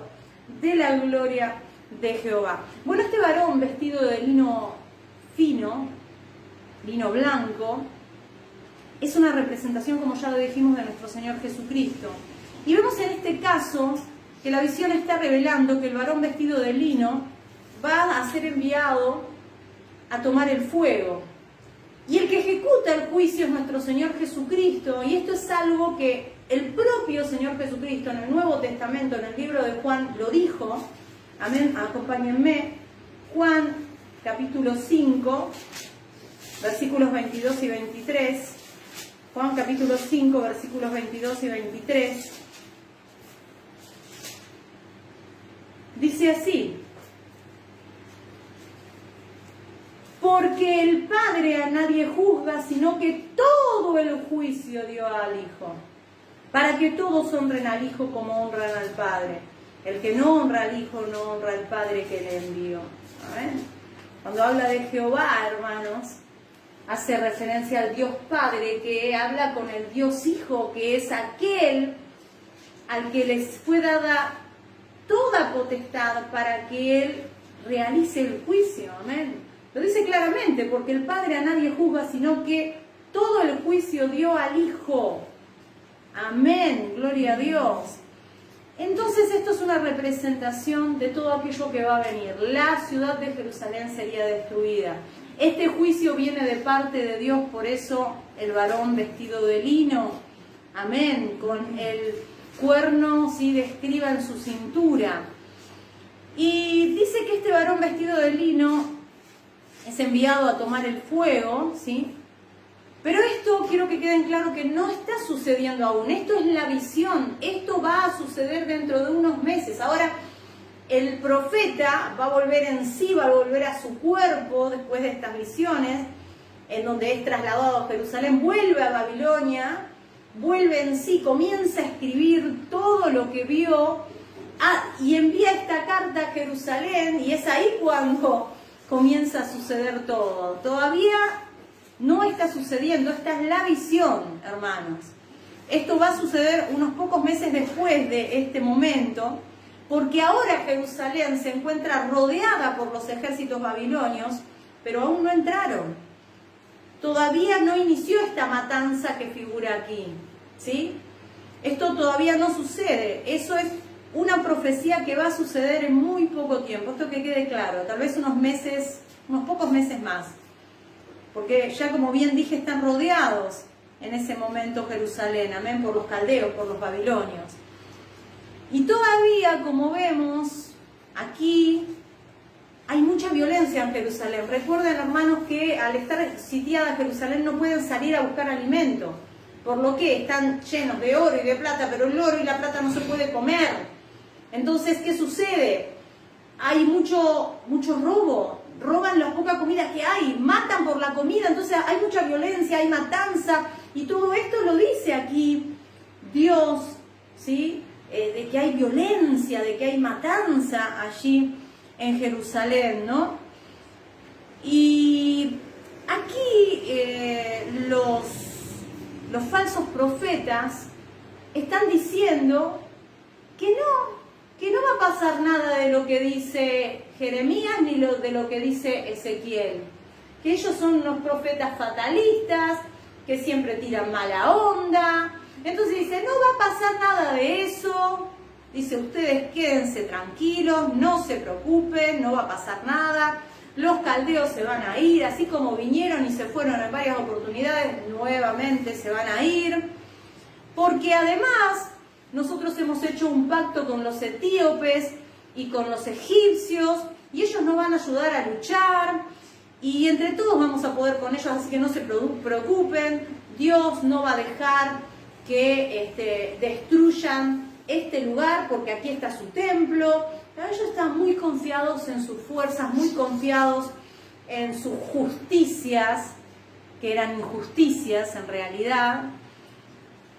de la gloria de Jehová. Bueno, este varón vestido de lino fino, lino blanco, es una representación, como ya lo dijimos, de nuestro Señor Jesucristo. Y vemos en este caso que la visión está revelando que el varón vestido de lino va a ser enviado a tomar el fuego. Y el que ejecuta el juicio es nuestro Señor Jesucristo, y esto es algo que el propio Señor Jesucristo en el Nuevo Testamento, en el libro de Juan, lo dijo. Amén, acompáñenme. Juan capítulo 5, versículos 22 y 23. Juan capítulo 5, versículos 22 y 23. Dice así: porque el Padre a nadie juzga, sino que todo el juicio dio al Hijo, para que todos honren al Hijo como honran al Padre. El que no honra al Hijo no honra al Padre que le envió. ¿Amén? Cuando habla de Jehová, hermanos, hace referencia al Dios Padre, que habla con el Dios Hijo, que es aquel al que les fue dada toda potestad para que Él realice el juicio. Amén. Lo dice claramente, porque el Padre a nadie juzga, sino que todo el juicio dio al Hijo. Amén, gloria a Dios. Entonces esto es una representación de todo aquello que va a venir. La ciudad de Jerusalén sería destruida. Este juicio viene de parte de Dios, por eso el varón vestido de lino, amén, con el cuerno, ¿sí?, de escriba en su cintura. Y dice que este varón vestido de lino es enviado a tomar el fuego, ¿sí? Pero esto quiero que quede claro que no está sucediendo aún. Esto es la visión. Esto va a suceder dentro de unos meses. Ahora, el profeta va a volver en sí, va a volver a su cuerpo después de estas visiones, en donde es trasladado a Jerusalén, vuelve a Babilonia, vuelve en sí, comienza a escribir todo lo que vio y envía esta carta a Jerusalén, y es ahí cuando comienza a suceder todo. Todavía no está sucediendo, esta es la visión, hermanos. Esto va a suceder unos pocos meses después de este momento, porque ahora Jerusalén se encuentra rodeada por los ejércitos babilonios, pero aún no entraron. Todavía no inició esta matanza que figura aquí, ¿sí? Esto todavía no sucede. Eso es una profecía que va a suceder en muy poco tiempo. Esto que quede claro, tal vez unos meses, unos pocos meses más. Porque ya como bien dije, están rodeados en ese momento Jerusalén, amén, por los caldeos, por los babilonios. Y todavía, como vemos, aquí hay mucha violencia en Jerusalén. Recuerden, hermanos, que al estar sitiada Jerusalén no pueden salir a buscar alimento, por lo que están llenos de oro y de plata, pero el oro y la plata no se puede comer. Entonces, ¿qué sucede? Hay mucho robo, roban la poca comida que hay, matan por la comida, entonces hay mucha violencia, hay matanza, y todo esto lo dice aquí Dios, ¿sí? De que hay violencia, de que hay matanza allí en Jerusalén, ¿no? Y aquí los falsos profetas están diciendo que no va a pasar nada de lo que dice Jeremías ni de lo que dice Ezequiel, que ellos son unos profetas fatalistas, que siempre tiran mala onda. Entonces dice, no va a pasar nada de eso, dice, ustedes quédense tranquilos, no se preocupen, no va a pasar nada, los caldeos se van a ir, así como vinieron y se fueron en varias oportunidades, nuevamente se van a ir, porque además nosotros hemos hecho un pacto con los etíopes y con los egipcios, y ellos nos van a ayudar a luchar, y entre todos vamos a poder con ellos, así que no se preocupen, Dios no va a dejar que destruyan este lugar, porque aquí está su templo. Pero ellos están muy confiados en sus fuerzas, muy confiados en sus justicias, que eran injusticias en realidad.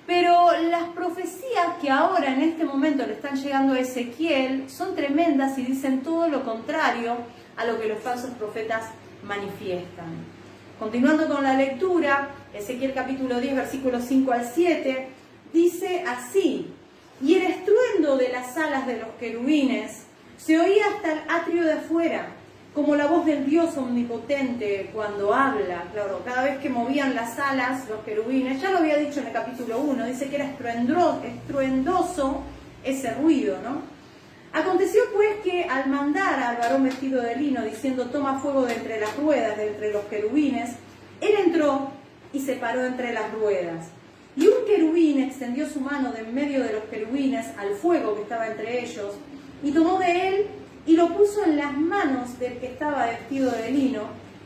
Pero las profecías que ahora en este momento le están llegando a Ezequiel son tremendas y dicen todo lo contrario a lo que los falsos profetas manifiestan. Continuando con la lectura, Ezequiel capítulo 10, versículos 5 al 7, dice así: y el estruendo de las alas de los querubines se oía hasta el atrio de afuera, como la voz del Dios omnipotente cuando habla. Claro, cada vez que movían las alas, los querubines, ya lo había dicho en el capítulo 1, dice que era estruendoso ese ruido, ¿no? Aconteció pues que al mandar al varón vestido de lino, diciendo, toma fuego de entre las ruedas, de entre los querubines, él entró y se paró entre las ruedas. Y un querubín extendió su mano de en medio de los querubines al fuego que estaba entre ellos, y tomó de él y lo puso en las manos del que estaba vestido de lino,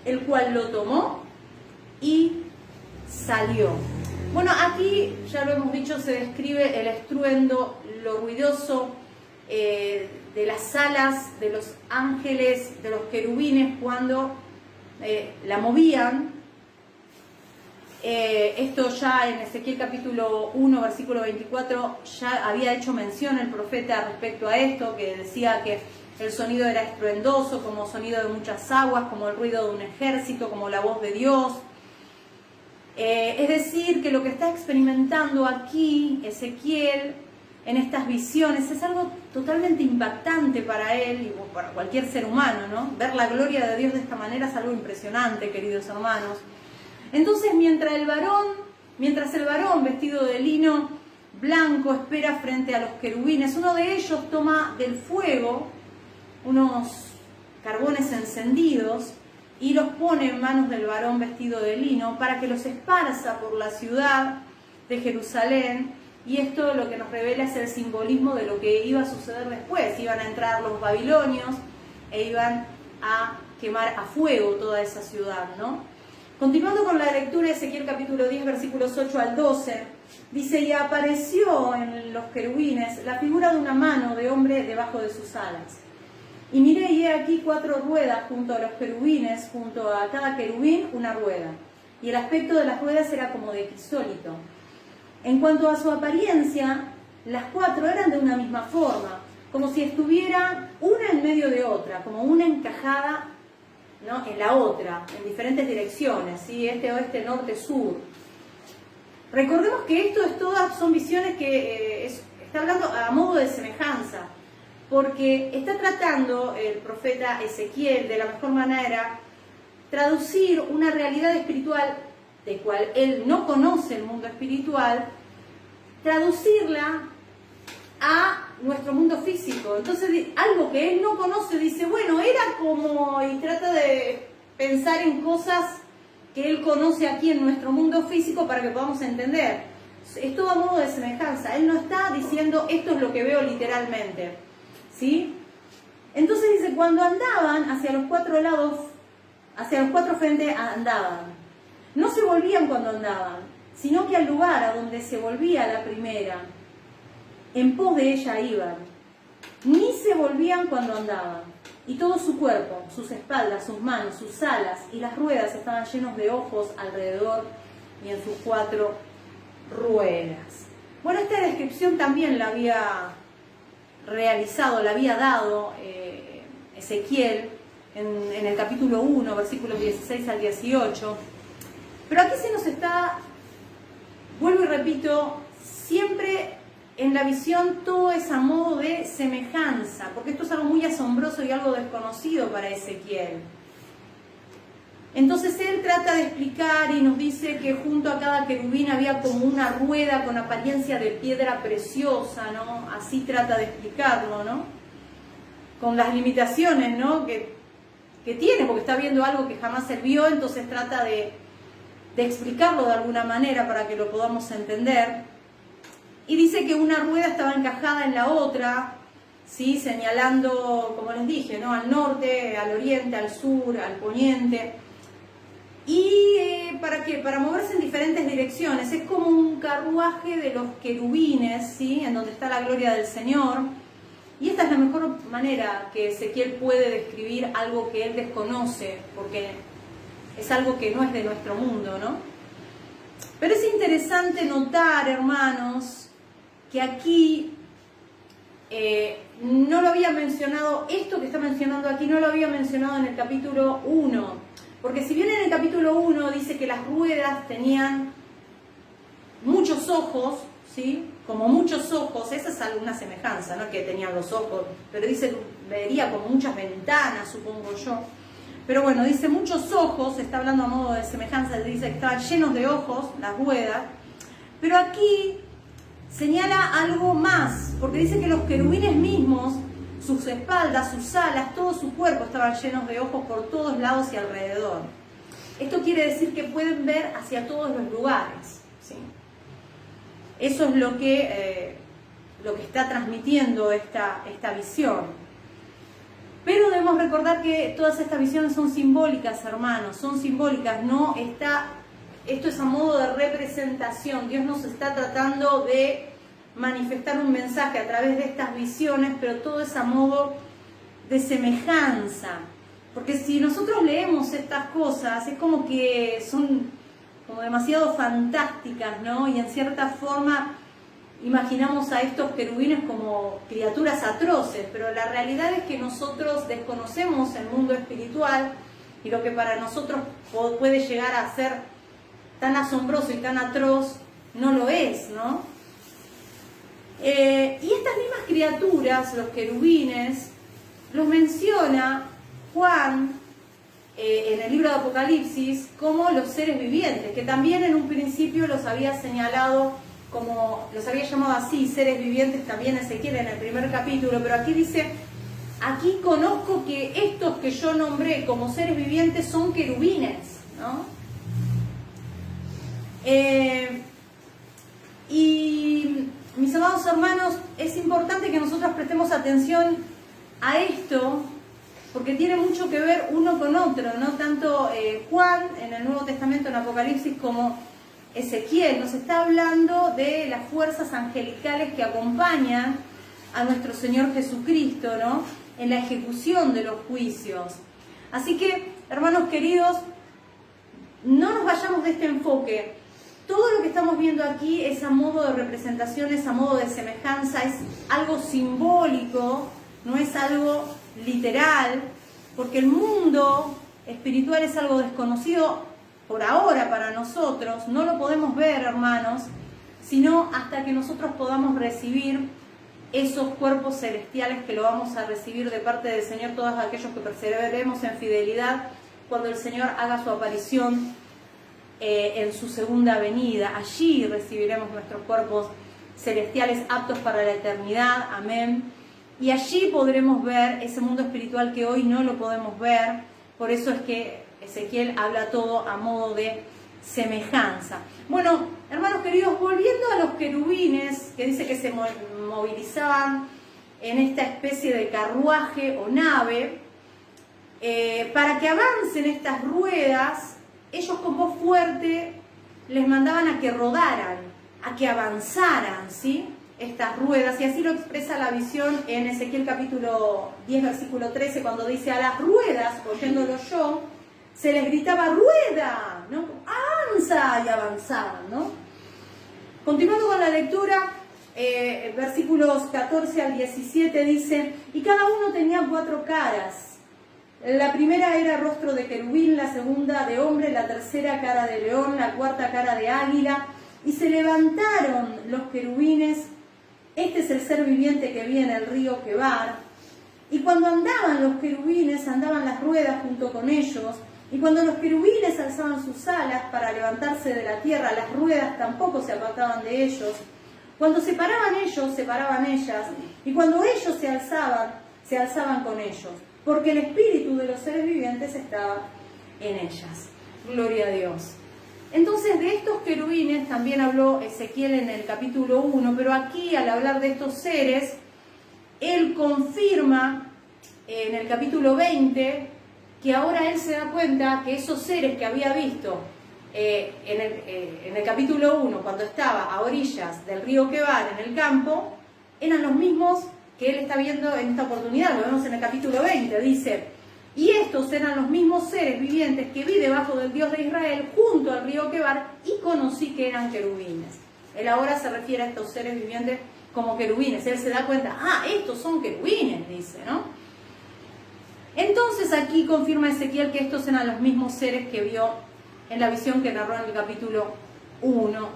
el cual lo tomó y salió. Bueno, aquí, ya lo hemos dicho, se describe el estruendo, lo ruidoso de las alas de los ángeles, de los querubines, cuando la movían. Esto ya en Ezequiel capítulo 1, versículo 24, ya había hecho mención el profeta respecto a esto, que decía que el sonido era estruendoso, como sonido de muchas aguas, como el ruido de un ejército, como la voz de Dios. Es decir, que lo que está experimentando aquí Ezequiel en estas visiones es algo totalmente impactante para él y para cualquier ser humano, ¿no? Ver la gloria de Dios de esta manera es algo impresionante, queridos hermanos. Entonces, mientras el varón vestido de lino blanco espera frente a los querubines, uno de ellos toma del fuego unos carbones encendidos y los pone en manos del varón vestido de lino para que los esparza por la ciudad de Jerusalén. Y esto lo que nos revela es el simbolismo de lo que iba a suceder después. Iban a entrar los babilonios e iban a quemar a fuego toda esa ciudad, ¿no? Continuando con la lectura de Ezequiel capítulo 10, versículos 8 al 12, dice, y apareció en los querubines la figura de una mano de hombre debajo de sus alas. Y miré y he aquí 4 ruedas junto a los querubines, junto a cada querubín una rueda. Y el aspecto de las ruedas era como de crisólito. En cuanto a su apariencia, las 4 eran de una misma forma, como si estuviera una en medio de otra, como una encajada, ¿no?, en la otra, en diferentes direcciones, ¿sí? Este, oeste, norte, sur. Recordemos que esto es todas, son visiones que está hablando a modo de semejanza, porque está tratando el profeta Ezequiel de la mejor manera traducir una realidad espiritual de cual él no conoce el mundo espiritual, traducirla a nuestro mundo físico. Entonces, algo que él no conoce, dice, bueno, era como, y trata de pensar en cosas que él conoce aquí en nuestro mundo físico para que podamos entender. Es todo a modo de semejanza. Él no está diciendo, esto es lo que veo literalmente, ¿sí? Entonces dice, cuando andaban hacia los cuatro lados, hacia los cuatro frentes andaban. No se volvían cuando andaban, sino que al lugar a donde se volvía la primera, en pos de ella iban. Ni se volvían cuando andaban. Y todo su cuerpo, sus espaldas, sus manos, sus alas y las ruedas estaban llenos de ojos alrededor y en sus cuatro ruedas. Bueno, esta descripción también la había realizado, la había dado Ezequiel en el capítulo 1, versículos 16 al 18. Pero aquí se nos está, vuelvo y repito, siempre en la visión todo es a modo de semejanza, porque esto es algo muy asombroso y algo desconocido para Ezequiel. Entonces él trata de explicar y nos dice que junto a cada querubín había como una rueda con apariencia de piedra preciosa, ¿no? Así trata de explicarlo, ¿no? Con las limitaciones, ¿no?, que tiene, porque está viendo algo que jamás él vio, entonces trata de explicarlo de alguna manera para que lo podamos entender. Y dice que una rueda estaba encajada en la otra, ¿sí?, señalando, como les dije, ¿no?, al norte, al oriente, al sur, al poniente. ¿Y para qué? Para moverse en diferentes direcciones. Es como un carruaje de los querubines, ¿sí?, en donde está la gloria del Señor. Y esta es la mejor manera que Ezequiel puede describir algo que él desconoce, porque es algo que no es de nuestro mundo, ¿no? Pero es interesante notar, hermanos, que aquí no lo había mencionado, esto que está mencionando aquí no lo había mencionado en el capítulo 1, porque si bien en el capítulo 1 dice que las ruedas tenían muchos ojos, ¿sí?, como muchos ojos, esa es alguna semejanza, ¿no?, que tenían los ojos, pero dice, vería como muchas ventanas, supongo yo. Pero bueno, dice muchos ojos, está hablando a modo de semejanza, dice que estaban llenos de ojos, las ruedas, pero aquí señala algo más, porque dice que los querubines mismos, sus espaldas, sus alas, todo su cuerpo estaban llenos de ojos por todos lados y alrededor. Esto quiere decir que pueden ver hacia todos los lugares, ¿sí? Eso es lo que está transmitiendo esta visión. Pero debemos recordar que todas estas visiones son simbólicas, hermanos, son simbólicas, no está, esto es a modo de representación. Dios nos está tratando de manifestar un mensaje a través de estas visiones, pero todo es a modo de semejanza. Porque si nosotros leemos estas cosas, es como que son como demasiado fantásticas, ¿no? Y en cierta forma imaginamos a estos querubines como criaturas atroces, pero la realidad es que nosotros desconocemos el mundo espiritual y lo que para nosotros puede llegar a ser tan asombroso y tan atroz no lo es, ¿no? Y estas mismas criaturas, los querubines, los menciona Juan en el libro de Apocalipsis como los seres vivientes, que también en un principio los había señalado como, los había llamado así, seres vivientes también Ezequiel en el primer capítulo, pero aquí dice, aquí conozco que estos que yo nombré como seres vivientes son querubines, ¿no? Y mis amados hermanos, es importante que nosotros prestemos atención a esto, porque tiene mucho que ver uno con otro, ¿no? Tanto Juan en el Nuevo Testamento, en Apocalipsis, como Ezequiel nos está hablando de las fuerzas angelicales que acompañan a nuestro Señor Jesucristo, ¿no?, en la ejecución de los juicios. Así que, hermanos queridos, no nos vayamos de este enfoque. todo lo que estamos viendo aquí es a modo de representación, es a modo de semejanza, es algo simbólico, no es algo literal, porque el mundo espiritual es algo desconocido por ahora para nosotros, no lo podemos ver, hermanos, sino hasta que nosotros podamos recibir esos cuerpos celestiales que lo vamos a recibir de parte del Señor, todos aquellos que perseveremos en fidelidad cuando el Señor haga su aparición en su segunda venida. Allí recibiremos nuestros cuerpos celestiales aptos para la eternidad, amén. Y allí podremos ver ese mundo espiritual que hoy no lo podemos ver. Por eso es que Ezequiel habla todo a modo de semejanza. Bueno, hermanos queridos, volviendo a los querubines, que dice que se movilizaban en esta especie de carruaje o nave, para que avancen estas ruedas, ellos con voz fuerte les mandaban a que rodaran, a que avanzaran, ¿sí?, estas ruedas, y así lo expresa la visión en Ezequiel capítulo 10, versículo 13, cuando dice: a las ruedas, oyéndolo yo, se les gritaba rueda, ¿no?, avanza, y avanzaban, ¿no? Continuando con la lectura, versículos 14 al 17 dice: y cada uno tenía 4 caras. La primera era rostro de querubín, la segunda de hombre, la tercera cara de león, la cuarta cara de águila. Y se levantaron los querubines. Este es el ser viviente que vi en el río Quebar. Y cuando andaban los querubines, andaban las ruedas junto con ellos. Y cuando los querubines alzaban sus alas para levantarse de la tierra, las ruedas tampoco se apartaban de ellos. Cuando se paraban ellos, se paraban ellas. Y cuando ellos se alzaban con ellos. Porque el espíritu de los seres vivientes estaba en ellas. Gloria a Dios. Entonces, de estos querubines también habló Ezequiel en el capítulo 1, pero aquí, al hablar de estos seres, él confirma en el capítulo 20 que ahora él se da cuenta que esos seres que había visto en el capítulo 1, cuando estaba a orillas del río Quebar, en el campo, eran los mismos que él está viendo en esta oportunidad. Lo vemos en el capítulo 20, dice: y estos eran los mismos seres vivientes que vi debajo del Dios de Israel junto al río Quebar, y conocí que eran querubines. Él ahora se refiere a estos seres vivientes como querubines. Él se da cuenta: estos son querubines, dice, ¿no? Entonces aquí confirma Ezequiel que estos eran los mismos seres que vio en la visión que narró en el capítulo 1.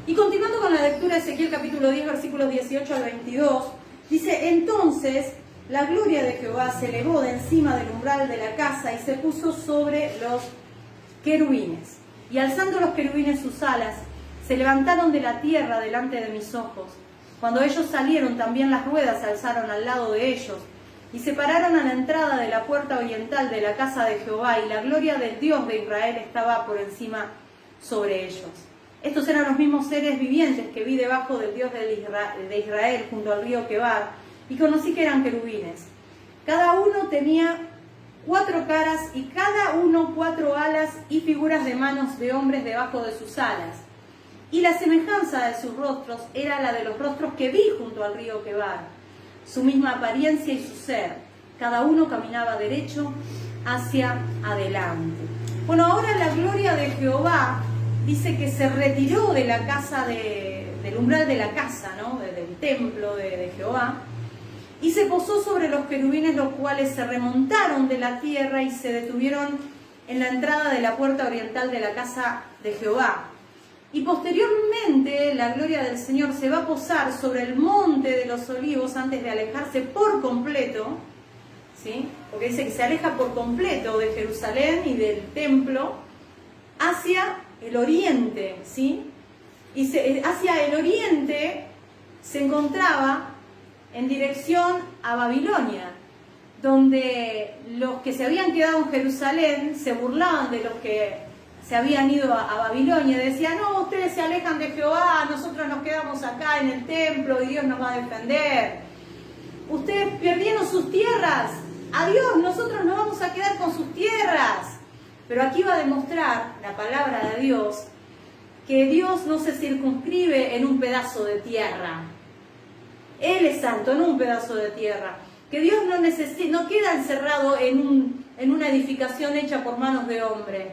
Y continuando con la lectura de Ezequiel capítulo 10, versículos 18 al 22, dice: entonces la gloria de Jehová se elevó de encima del umbral de la casa y se puso sobre los querubines. Y alzando los querubines sus alas, se levantaron de la tierra delante de mis ojos. Cuando ellos salieron, también las ruedas se alzaron al lado de ellos, y se pararon a la entrada de la puerta oriental de la casa de Jehová, y la gloria del Dios de Israel estaba por encima sobre ellos. Estos eran los mismos seres vivientes que vi debajo del Dios de Israel junto al río Quebar, y conocí que eran querubines. Cada uno tenía 4 caras, y cada uno 4 alas y figuras de manos de hombres debajo de sus alas. Y la semejanza de sus rostros era la de los rostros que vi junto al río Quebar, su misma apariencia y su ser. Cada uno caminaba derecho hacia adelante. Bueno, ahora la gloria de Jehová dice que se retiró de la casa, del umbral de la casa, ¿no?, del templo de Jehová, y se posó sobre los querubines, los cuales se remontaron de la tierra y se detuvieron en la entrada de la puerta oriental de la casa de Jehová. Y posteriormente la gloria del Señor se va a posar sobre el monte de los olivos antes de alejarse por completo, ¿sí?, porque dice que se aleja por completo de Jerusalén y del templo hacia el oriente, ¿sí? Y hacia el oriente se encontraba en dirección a Babilonia, donde los que se habían quedado en Jerusalén se burlaban de los que se habían ido a Babilonia, decían: no, ustedes se alejan de Jehová, nosotros nos quedamos acá en el templo y Dios nos va a defender. Ustedes perdieron sus tierras, adiós, nosotros nos vamos a quedar con sus tierras. Pero aquí va a demostrar la palabra de Dios que Dios no se circunscribe en un pedazo de tierra. Él es santo, no un pedazo de tierra. Que Dios no queda encerrado en una edificación hecha por manos de hombre.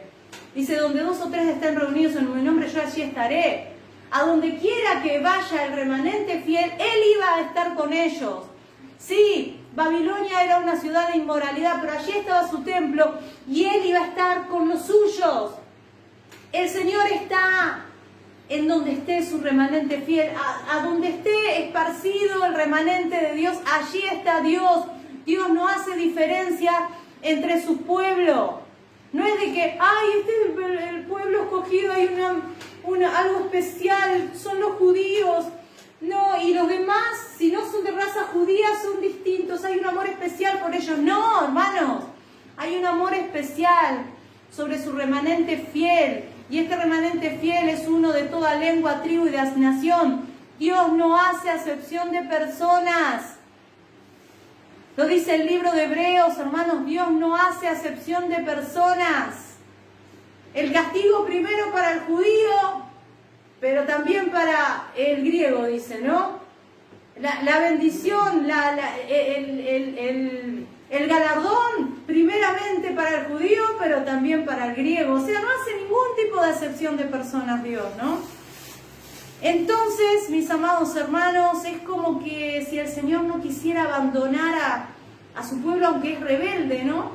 Dice, donde 2 o 3 estén reunidos en mi nombre, yo allí estaré. A donde quiera que vaya el remanente fiel, Él iba a estar con ellos. Sí, Babilonia era una ciudad de inmoralidad, pero allí estaba su templo y Él iba a estar con los suyos. El Señor está en donde esté su remanente fiel, a donde esté esparcido el remanente de Dios, allí está Dios. Dios no hace diferencia entre su pueblo. No es de que, ay, este es el pueblo escogido, hay algo especial, son los judíos. No, y los demás, si no son de raza judía, son distintos, hay un amor especial por ellos. No, hermanos, hay un amor especial sobre su remanente fiel. Y este remanente fiel es uno de toda lengua, tribu y de nación. Dios no hace acepción de personas. Lo dice el libro de Hebreos, hermanos, Dios no hace acepción de personas. El castigo primero para el judío, pero también para el griego, dice, ¿no? La bendición, el galardón, primeramente para el judío, pero también para el griego. O sea, no hace ningún tipo de acepción de personas Dios, ¿no? Entonces, mis amados hermanos, es como que si el Señor no quisiera abandonar a su pueblo, aunque es rebelde, ¿no?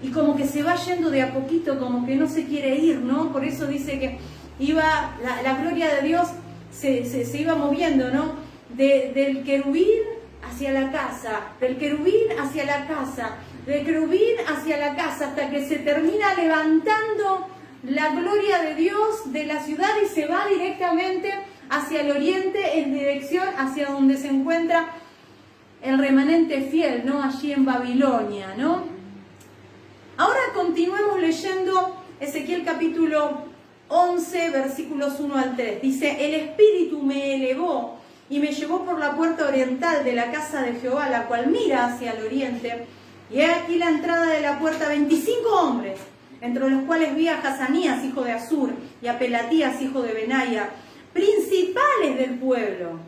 Y como que se va yendo de a poquito, como que no se quiere ir, ¿no? Por eso dice que iba, la gloria de Dios se iba moviendo, ¿no? Del querubín hacia la casa, del querubín hacia la casa, del querubín hacia la casa, hasta que se termina levantando la gloria de Dios de la ciudad y se va directamente hacia el oriente en dirección hacia donde se encuentra el remanente fiel, ¿no? Allí en Babilonia, ¿no? Ahora continuemos leyendo Ezequiel capítulo 11, versículos 1 al 3. Dice, el Espíritu me elevó y me llevó por la puerta oriental de la casa de Jehová, la cual mira hacia el oriente. Y he aquí la entrada de la puerta 25 hombres, entre los cuales vi a Hazanías, hijo de Azur, y a Pelatías, hijo de Benaya, principales del pueblo.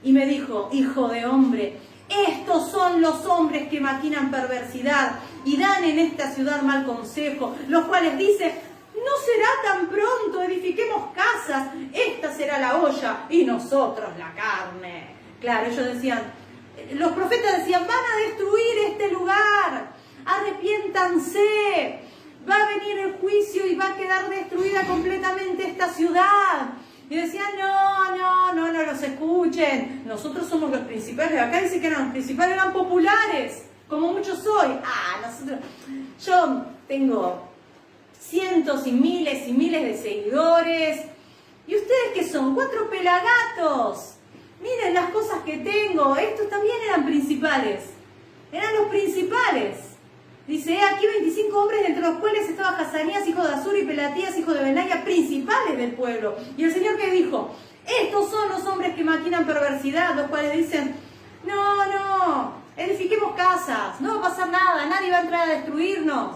Y me dijo, hijo de hombre, estos son los hombres que maquinan perversidad y dan en esta ciudad mal consejo, los cuales dicen, no será tan pronto, edifiquemos casas, esta será la olla y nosotros la carne. Claro, ellos decían, los profetas decían, van a destruir este lugar, arrepiéntanse, va a venir el juicio y va a quedar destruida completamente esta ciudad. Y decían, no los escuchen, nosotros somos los principales. Acá dice que eran los principales, eran populares, como muchos hoy. Yo tengo cientos y miles de seguidores. ¿Y ustedes qué son? 4 pelagatos. Miren las cosas que tengo. Estos también eran principales. Eran los principales. Dice, aquí 25 hombres, entre los cuales estaba Hazanías, hijo de Azur, y Pelatías, hijo de Benaya, principales del pueblo. Y el Señor que dijo, estos son los hombres que maquinan perversidad, los cuales dicen, no, edifiquemos casas, no va a pasar nada, nadie va a entrar a destruirnos.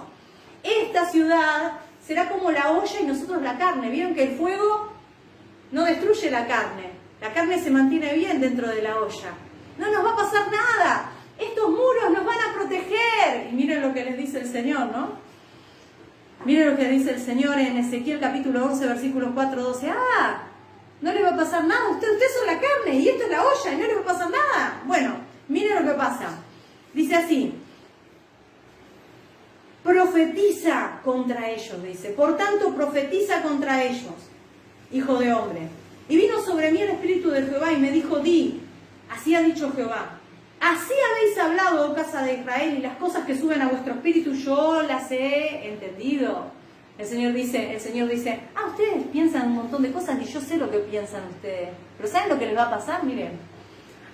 Esta ciudad será como la olla y nosotros la carne. ¿Vieron que el fuego no destruye la carne se mantiene bien dentro de la olla? No nos va a pasar nada. Estos muros nos van a proteger. Y miren lo que les dice el Señor, ¿no? Miren lo que dice el Señor en Ezequiel capítulo 11, versículos 4, 12. No le va a pasar nada. Ustedes son la carne y esto es la olla y no le va a pasar nada. Bueno, miren lo que pasa. Dice así. Profetiza contra ellos, dice. Por tanto, profetiza contra ellos, hijo de hombre. Y vino sobre mí el Espíritu de Jehová y me dijo, di, así ha dicho Jehová. Así habéis hablado, oh casa de Israel, y las cosas que suben a vuestro espíritu yo las he entendido. El Señor dice, ustedes piensan un montón de cosas y yo sé lo que piensan ustedes. Pero ¿saben lo que les va a pasar? Miren.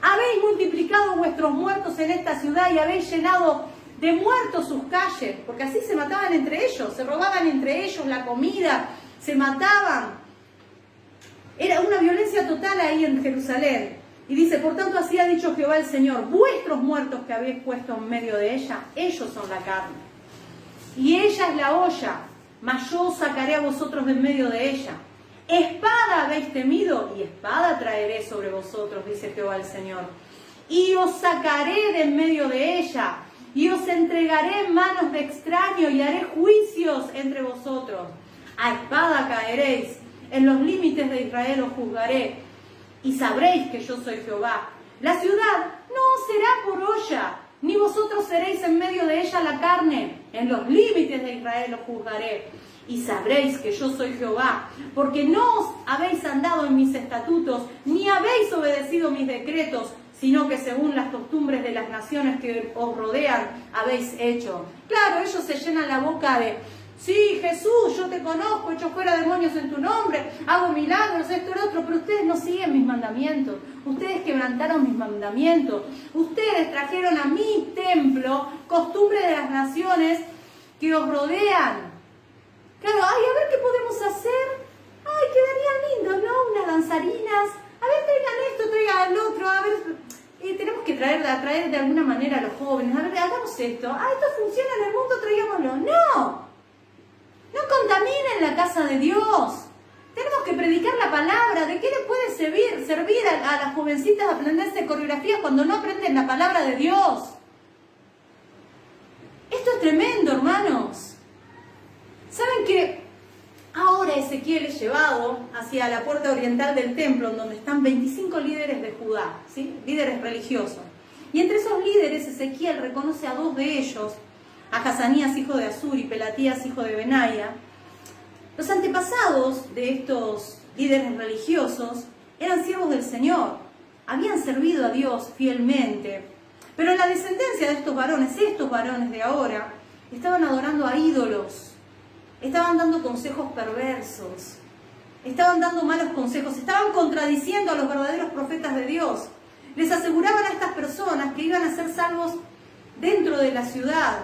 Habéis multiplicado vuestros muertos en esta ciudad y habéis llenado de muertos sus calles, porque así se mataban entre ellos, se robaban entre ellos la comida, se mataban. Era una violencia total ahí en Jerusalén. Y dice, por tanto así ha dicho Jehová el Señor, vuestros muertos que habéis puesto en medio de ella, ellos son la carne. Y ella es la olla, mas yo os sacaré a vosotros de en medio de ella. Espada habéis temido, y espada traeré sobre vosotros, dice Jehová el Señor. Y os sacaré de en medio de ella, y os entregaré en manos de extraños, y haré juicios entre vosotros. a espada caeréis, en los límites de Israel os juzgaré, y sabréis que yo soy Jehová. La ciudad no será por olla, ni vosotros seréis en medio de ella la carne, en los límites de Israel os juzgaré, y sabréis que yo soy Jehová, porque no os habéis andado en mis estatutos, ni habéis obedecido mis decretos, sino que según las costumbres de las naciones que os rodean habéis hecho. Claro, ellos se llenan la boca de, sí, Jesús, yo te conozco, echo fuera demonios en tu nombre, hago milagros, esto y lo otro, pero ustedes no siguen mis mandamientos, ustedes quebrantaron mis mandamientos, ustedes trajeron a mi templo costumbres de las naciones que os rodean. Claro, ay, a ver qué podemos hacer, ay, quedaría lindo, ¿no? Unas danzarinas, a ver, traigan esto, traigan el otro, a ver, tenemos que atraer de alguna manera a los jóvenes, a ver, hagamos esto, ah, esto funciona en el mundo, traigámoslo. No contaminen la casa de Dios. Tenemos que predicar la palabra. ¿De qué le puede servir a las jovencitas aprenderse coreografías cuando no aprenden la palabra de Dios? Esto es tremendo, hermanos. ¿Saben que ahora Ezequiel es llevado hacia la puerta oriental del templo, en donde están 25 líderes de Judá, ¿sí? Líderes religiosos? Y entre esos líderes Ezequiel reconoce a 2 de ellos, a Hazanías, hijo de Azur, y Pelatías, hijo de Benaia. Los antepasados de estos líderes religiosos eran siervos del Señor, habían servido a Dios fielmente, pero la descendencia de estos varones de ahora, estaban adorando a ídolos, estaban dando consejos perversos, estaban dando malos consejos, estaban contradiciendo a los verdaderos profetas de Dios. Les aseguraban a estas personas que iban a ser salvos dentro de la ciudad.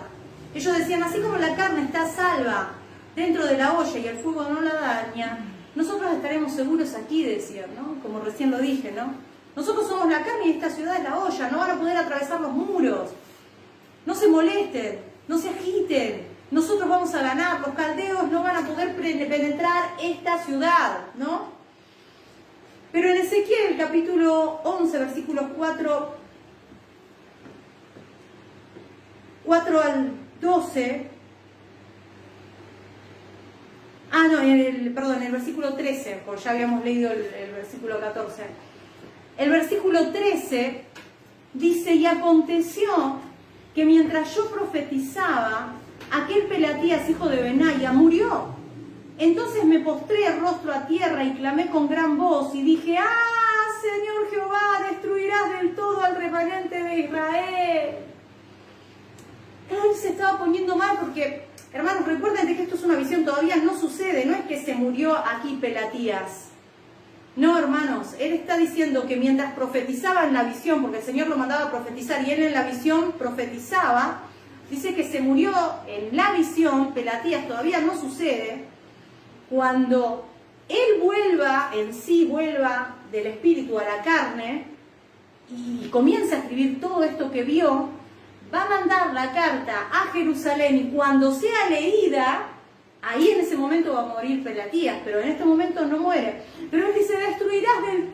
Ellos decían, así como la carne está salva dentro de la olla y el fuego no la daña, nosotros estaremos seguros aquí, decían, ¿no? Como recién lo dije, ¿no? Nosotros somos la carne y esta ciudad es la olla, no van a poder atravesar los muros. No se molesten, no se agiten, nosotros vamos a ganar, los caldeos no van a poder penetrar esta ciudad, ¿no? Pero en Ezequiel, capítulo 11, versículos 4 al 12, en el versículo 13, porque ya habíamos leído el versículo 14. El versículo 13 dice, y aconteció que mientras yo profetizaba, aquel Pelatías, hijo de Benaia, murió. Entonces me postré el rostro a tierra y clamé con gran voz y dije, Señor Jehová, destruirás del todo al remanente de Israel. Él se estaba poniendo mal porque, hermanos, recuerden que esto es una visión, todavía no sucede, no es que se murió aquí Pelatías. No, hermanos, él está diciendo que mientras profetizaba en la visión, porque el Señor lo mandaba a profetizar y él en la visión profetizaba, dice que se murió en la visión, Pelatías, todavía no sucede. Cuando él vuelva del espíritu a la carne y comienza a escribir todo esto que vio, va a mandar la carta a Jerusalén y cuando sea leída, ahí en ese momento va a morir Pelatías, pero en este momento no muere. Pero él dice, destruirás del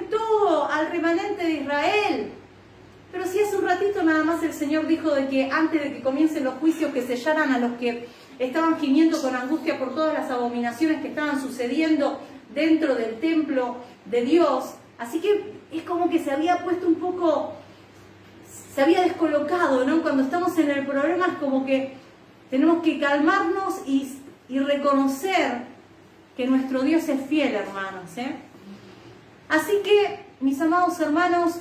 todo al remanente de Israel. Pero si hace un ratito nada más el Señor dijo de que antes de que comiencen los juicios que sellaran a los que estaban gimiendo con angustia por todas las abominaciones que estaban sucediendo dentro del templo de Dios. Así que es como que se había puesto un poco, se había descolocado, ¿no? Cuando estamos en el problema es como que tenemos que calmarnos y reconocer que nuestro Dios es fiel, hermanos, ¿eh? Así que, mis amados hermanos,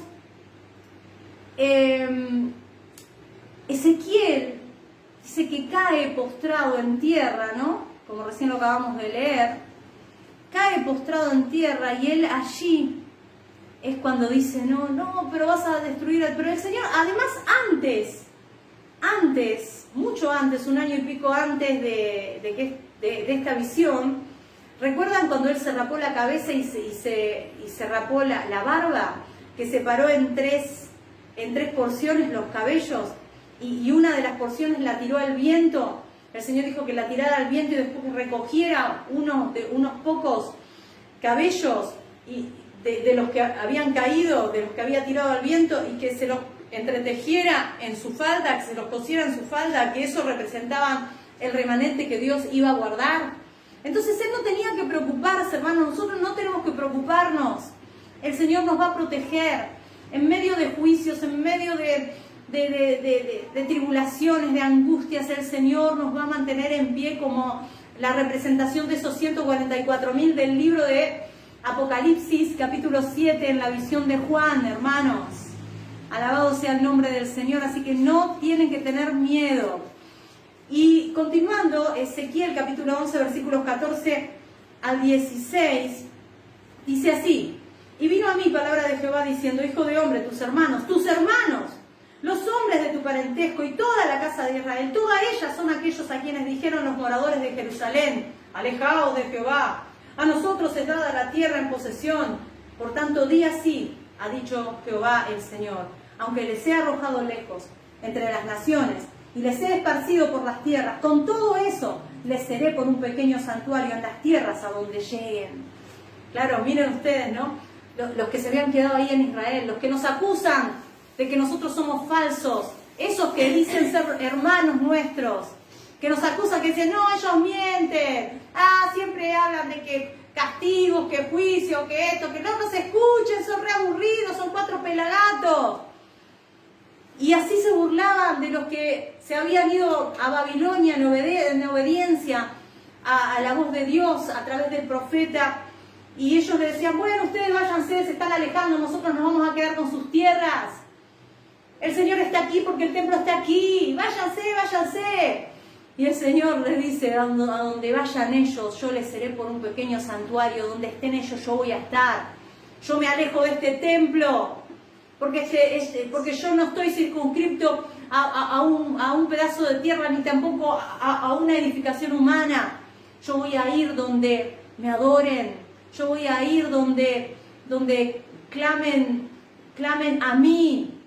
Ezequiel dice que cae postrado en tierra, ¿no? Como recién lo acabamos de leer. Cae postrado en tierra y él allí es cuando dice, no, pero vas a destruir. Pero el Señor, además, antes, mucho antes, un año y pico antes de esta visión, ¿recuerdan cuando él se rapó la cabeza y se rapó la barba? Que separó en tres porciones los cabellos y una de las porciones la tiró al viento. El Señor dijo que la tirara al viento y después recogiera unos pocos cabellos de los que habían caído, de los que había tirado al viento, y que se los entretejiera en su falda, que se los cosiera en su falda, que eso representaban el remanente que Dios iba a guardar. Entonces Él no tenía que preocuparse, hermanos. Nosotros no tenemos que preocuparnos. El Señor nos va a proteger en medio de juicios, en medio de tribulaciones, de angustias. El Señor nos va a mantener en pie como la representación de esos 144.000 del libro de Apocalipsis, capítulo 7, en la visión de Juan, hermanos. Alabado sea el nombre del Señor, así que no tienen que tener miedo. Y continuando, Ezequiel, capítulo 11, versículos 14 al 16, dice así: y vino a mí palabra de Jehová diciendo: hijo de hombre, tus hermanos, los hombres de tu parentesco y toda la casa de Israel, todas ellas son aquellos a quienes dijeron los moradores de Jerusalén: alejaos de Jehová, a nosotros es dada la tierra en posesión. Por tanto, di así, ha dicho Jehová el Señor: aunque les he arrojado lejos entre las naciones y les he esparcido por las tierras, con todo eso les seré por un pequeño santuario en las tierras a donde lleguen. Claro, miren ustedes, ¿no? Los que se habían quedado ahí en Israel, los que nos acusan de que nosotros somos falsos, esos que dicen ser hermanos nuestros, que nos acusan, que dicen: no, ellos mienten, siempre hablan de que castigos, que juicio, que esto, que no nos escuchen, son re aburridos, son 4 pelagatos. Y así se burlaban de los que se habían ido a Babilonia en obediencia a la voz de Dios a través del profeta. Y ellos le decían: bueno, ustedes váyanse, se están alejando, nosotros nos vamos a quedar con sus tierras. El Señor está aquí porque el templo está aquí, váyanse. Y el Señor les dice: a donde vayan ellos, yo les seré por un pequeño santuario, donde estén ellos yo voy a estar. Yo me alejo de este templo, porque yo no estoy circunscripto a un pedazo de tierra, ni tampoco a una edificación humana. Yo voy a ir donde me adoren, yo voy a ir donde clamen a mí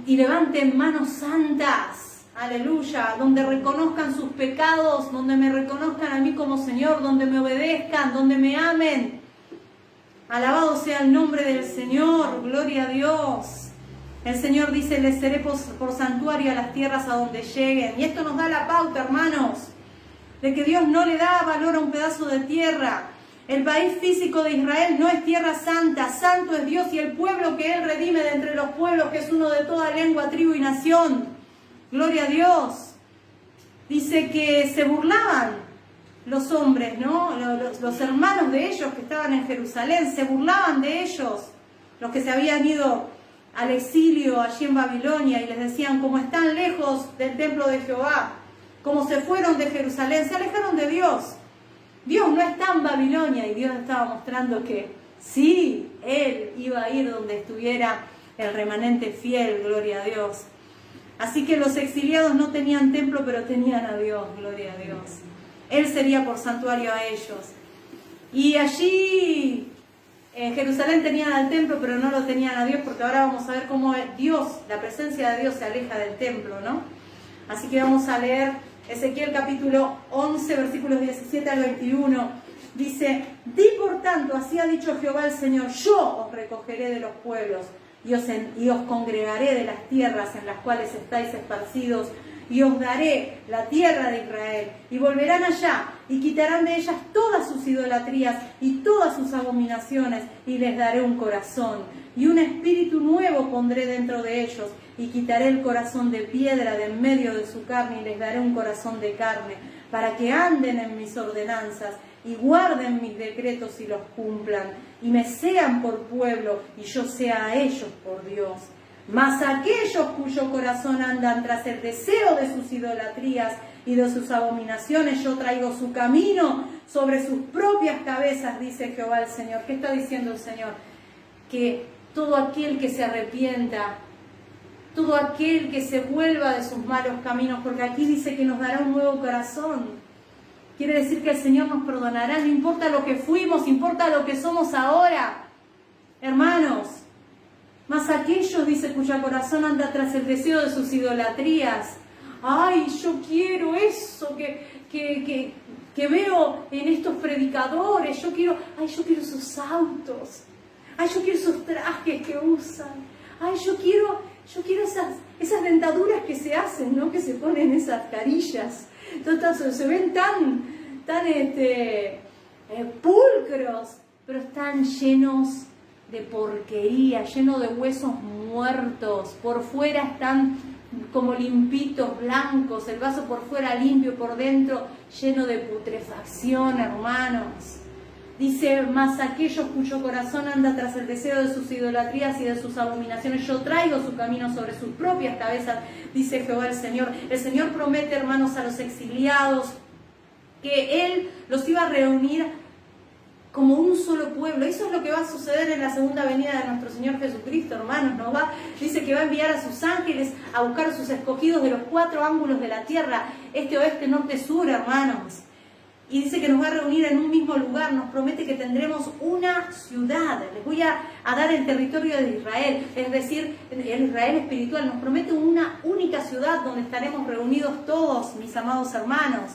y levanten manos santas, aleluya, donde reconozcan sus pecados, donde me reconozcan a mí como Señor, donde me obedezcan, donde me amen. Alabado sea el nombre del Señor, gloria a Dios. El Señor dice: les seré por santuario a las tierras a donde lleguen. Y esto nos da la pauta, hermanos, de que Dios no le da valor a un pedazo de tierra. El país físico de Israel no es tierra santa, santo es Dios y el pueblo que Él redime de entre los pueblos, que es uno de toda lengua, tribu y nación. Gloria a Dios. Dice que se burlaban los hombres, ¿no? Los hermanos de ellos que estaban en Jerusalén, se burlaban de ellos, los que se habían ido al exilio allí en Babilonia, y les decían: como están lejos del templo de Jehová, como se fueron de Jerusalén, se alejaron de Dios. Dios no está en Babilonia, y Dios estaba mostrando que sí, Él iba a ir donde estuviera el remanente fiel, gloria a Dios. Así que los exiliados no tenían templo, pero tenían a Dios, gloria a Dios. Él sería por santuario a ellos. Y allí en Jerusalén tenían al templo, pero no lo tenían a Dios, porque ahora vamos a ver cómo Dios, la presencia de Dios se aleja del templo, ¿no? Así que vamos a leer Ezequiel capítulo 11, versículos 17 al 21. Dice: di por tanto, así ha dicho Jehová el Señor: yo os recogeré de los pueblos y os congregaré de las tierras en las cuales estáis esparcidos, y os daré la tierra de Israel, y volverán allá, y quitarán de ellas todas sus idolatrías y todas sus abominaciones, y les daré un corazón, y un espíritu nuevo pondré dentro de ellos, y quitaré el corazón de piedra de en medio de su carne, y les daré un corazón de carne, para que anden en mis ordenanzas, y guarden mis decretos y los cumplan, y me sean por pueblo, y yo sea a ellos por Dios. Mas aquellos cuyo corazón andan tras el deseo de sus idolatrías y de sus abominaciones, yo traigo su camino sobre sus propias cabezas, dice Jehová el Señor. ¿Qué está diciendo el Señor? Que todo aquel que se arrepienta, todo aquel que se vuelva de sus malos caminos, porque aquí dice que nos dará un nuevo corazón. Quiere decir que el Señor nos perdonará, no importa lo que fuimos, importa lo que somos ahora. Hermanos, mas aquellos, dice, cuyo corazón anda tras el deseo de sus idolatrías. Ay, yo quiero eso que veo en estos predicadores. Yo quiero esos autos. Ay, yo quiero esos trajes que usan. Ay, yo quiero yo quiero esas dentaduras que se hacen, ¿no? Que se ponen esas carillas. Entonces se ven tan pulcros, pero están llenos de porquería, llenos de huesos muertos. Por fuera están como limpitos, blancos, el vaso por fuera limpio, por dentro lleno de putrefacción, hermanos. Dice, mas aquellos cuyo corazón anda tras el deseo de sus idolatrías y de sus abominaciones, yo traigo su camino sobre sus propias cabezas, dice Jehová el Señor. El Señor promete, hermanos, a los exiliados que Él los iba a reunir como un solo pueblo. Eso es lo que va a suceder en la segunda venida de nuestro Señor Jesucristo, hermanos. Dice que va a enviar a sus ángeles a buscar a sus escogidos de los 4 ángulos de la tierra, este, oeste, norte, sur, hermanos. Y dice que nos va a reunir en un mismo lugar, nos promete que tendremos una ciudad. Les voy a dar el territorio de Israel, es decir, el Israel espiritual. Nos promete una única ciudad donde estaremos reunidos todos, mis amados hermanos.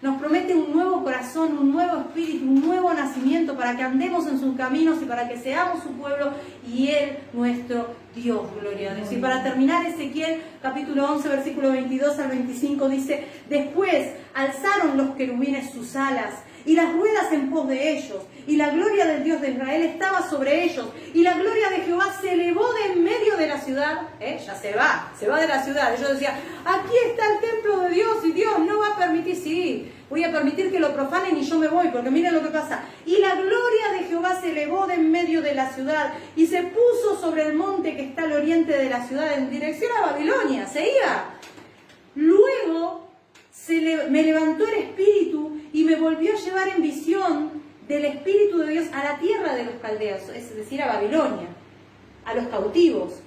Nos promete un nuevo corazón, un nuevo espíritu, un nuevo nacimiento para que andemos en sus caminos y para que seamos su pueblo y Él nuestro Dios, gloria a Dios. Y para terminar, Ezequiel capítulo 11, versículo 22 al 25 dice, después alzaron los querubines sus alas y las ruedas en pos de ellos, y la gloria del Dios de Israel estaba sobre ellos, y la gloria de Jehová se elevó de en medio de la ciudad. Ya se va de la ciudad. Ellos decían, aquí está el templo de Dios, y Dios no va a permitir, sí, voy a permitir que lo profanen y yo me voy, porque miren lo que pasa. Y la gloria de Jehová se elevó de en medio de la ciudad, y se puso sobre el monte que está al oriente de la ciudad, en dirección a Babilonia, se iba. Luego me levantó el espíritu y me volvió a llevar en visión del Espíritu de Dios a la tierra de los caldeos, es decir, a Babilonia, a los cautivos.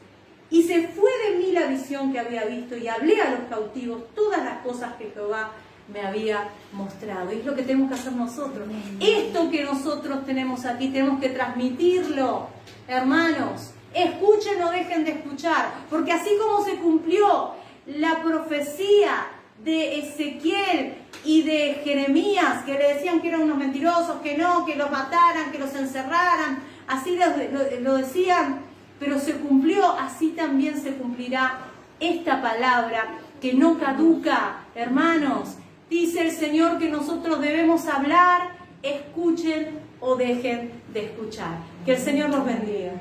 Y se fue de mí la visión que había visto y hablé a los cautivos todas las cosas que Jehová me había mostrado. Y es lo que tenemos que hacer nosotros. Esto que nosotros tenemos aquí, tenemos que transmitirlo, hermanos. Escuchen, no dejen de escuchar, porque así como se cumplió la profecía de Ezequiel y de Jeremías, que le decían que eran unos mentirosos, que no, que los mataran, que los encerraran, así lo decían, pero se cumplió, así también se cumplirá esta palabra que no caduca, hermanos. Dice el Señor que nosotros debemos hablar, escuchen o dejen de escuchar. Que el Señor los bendiga.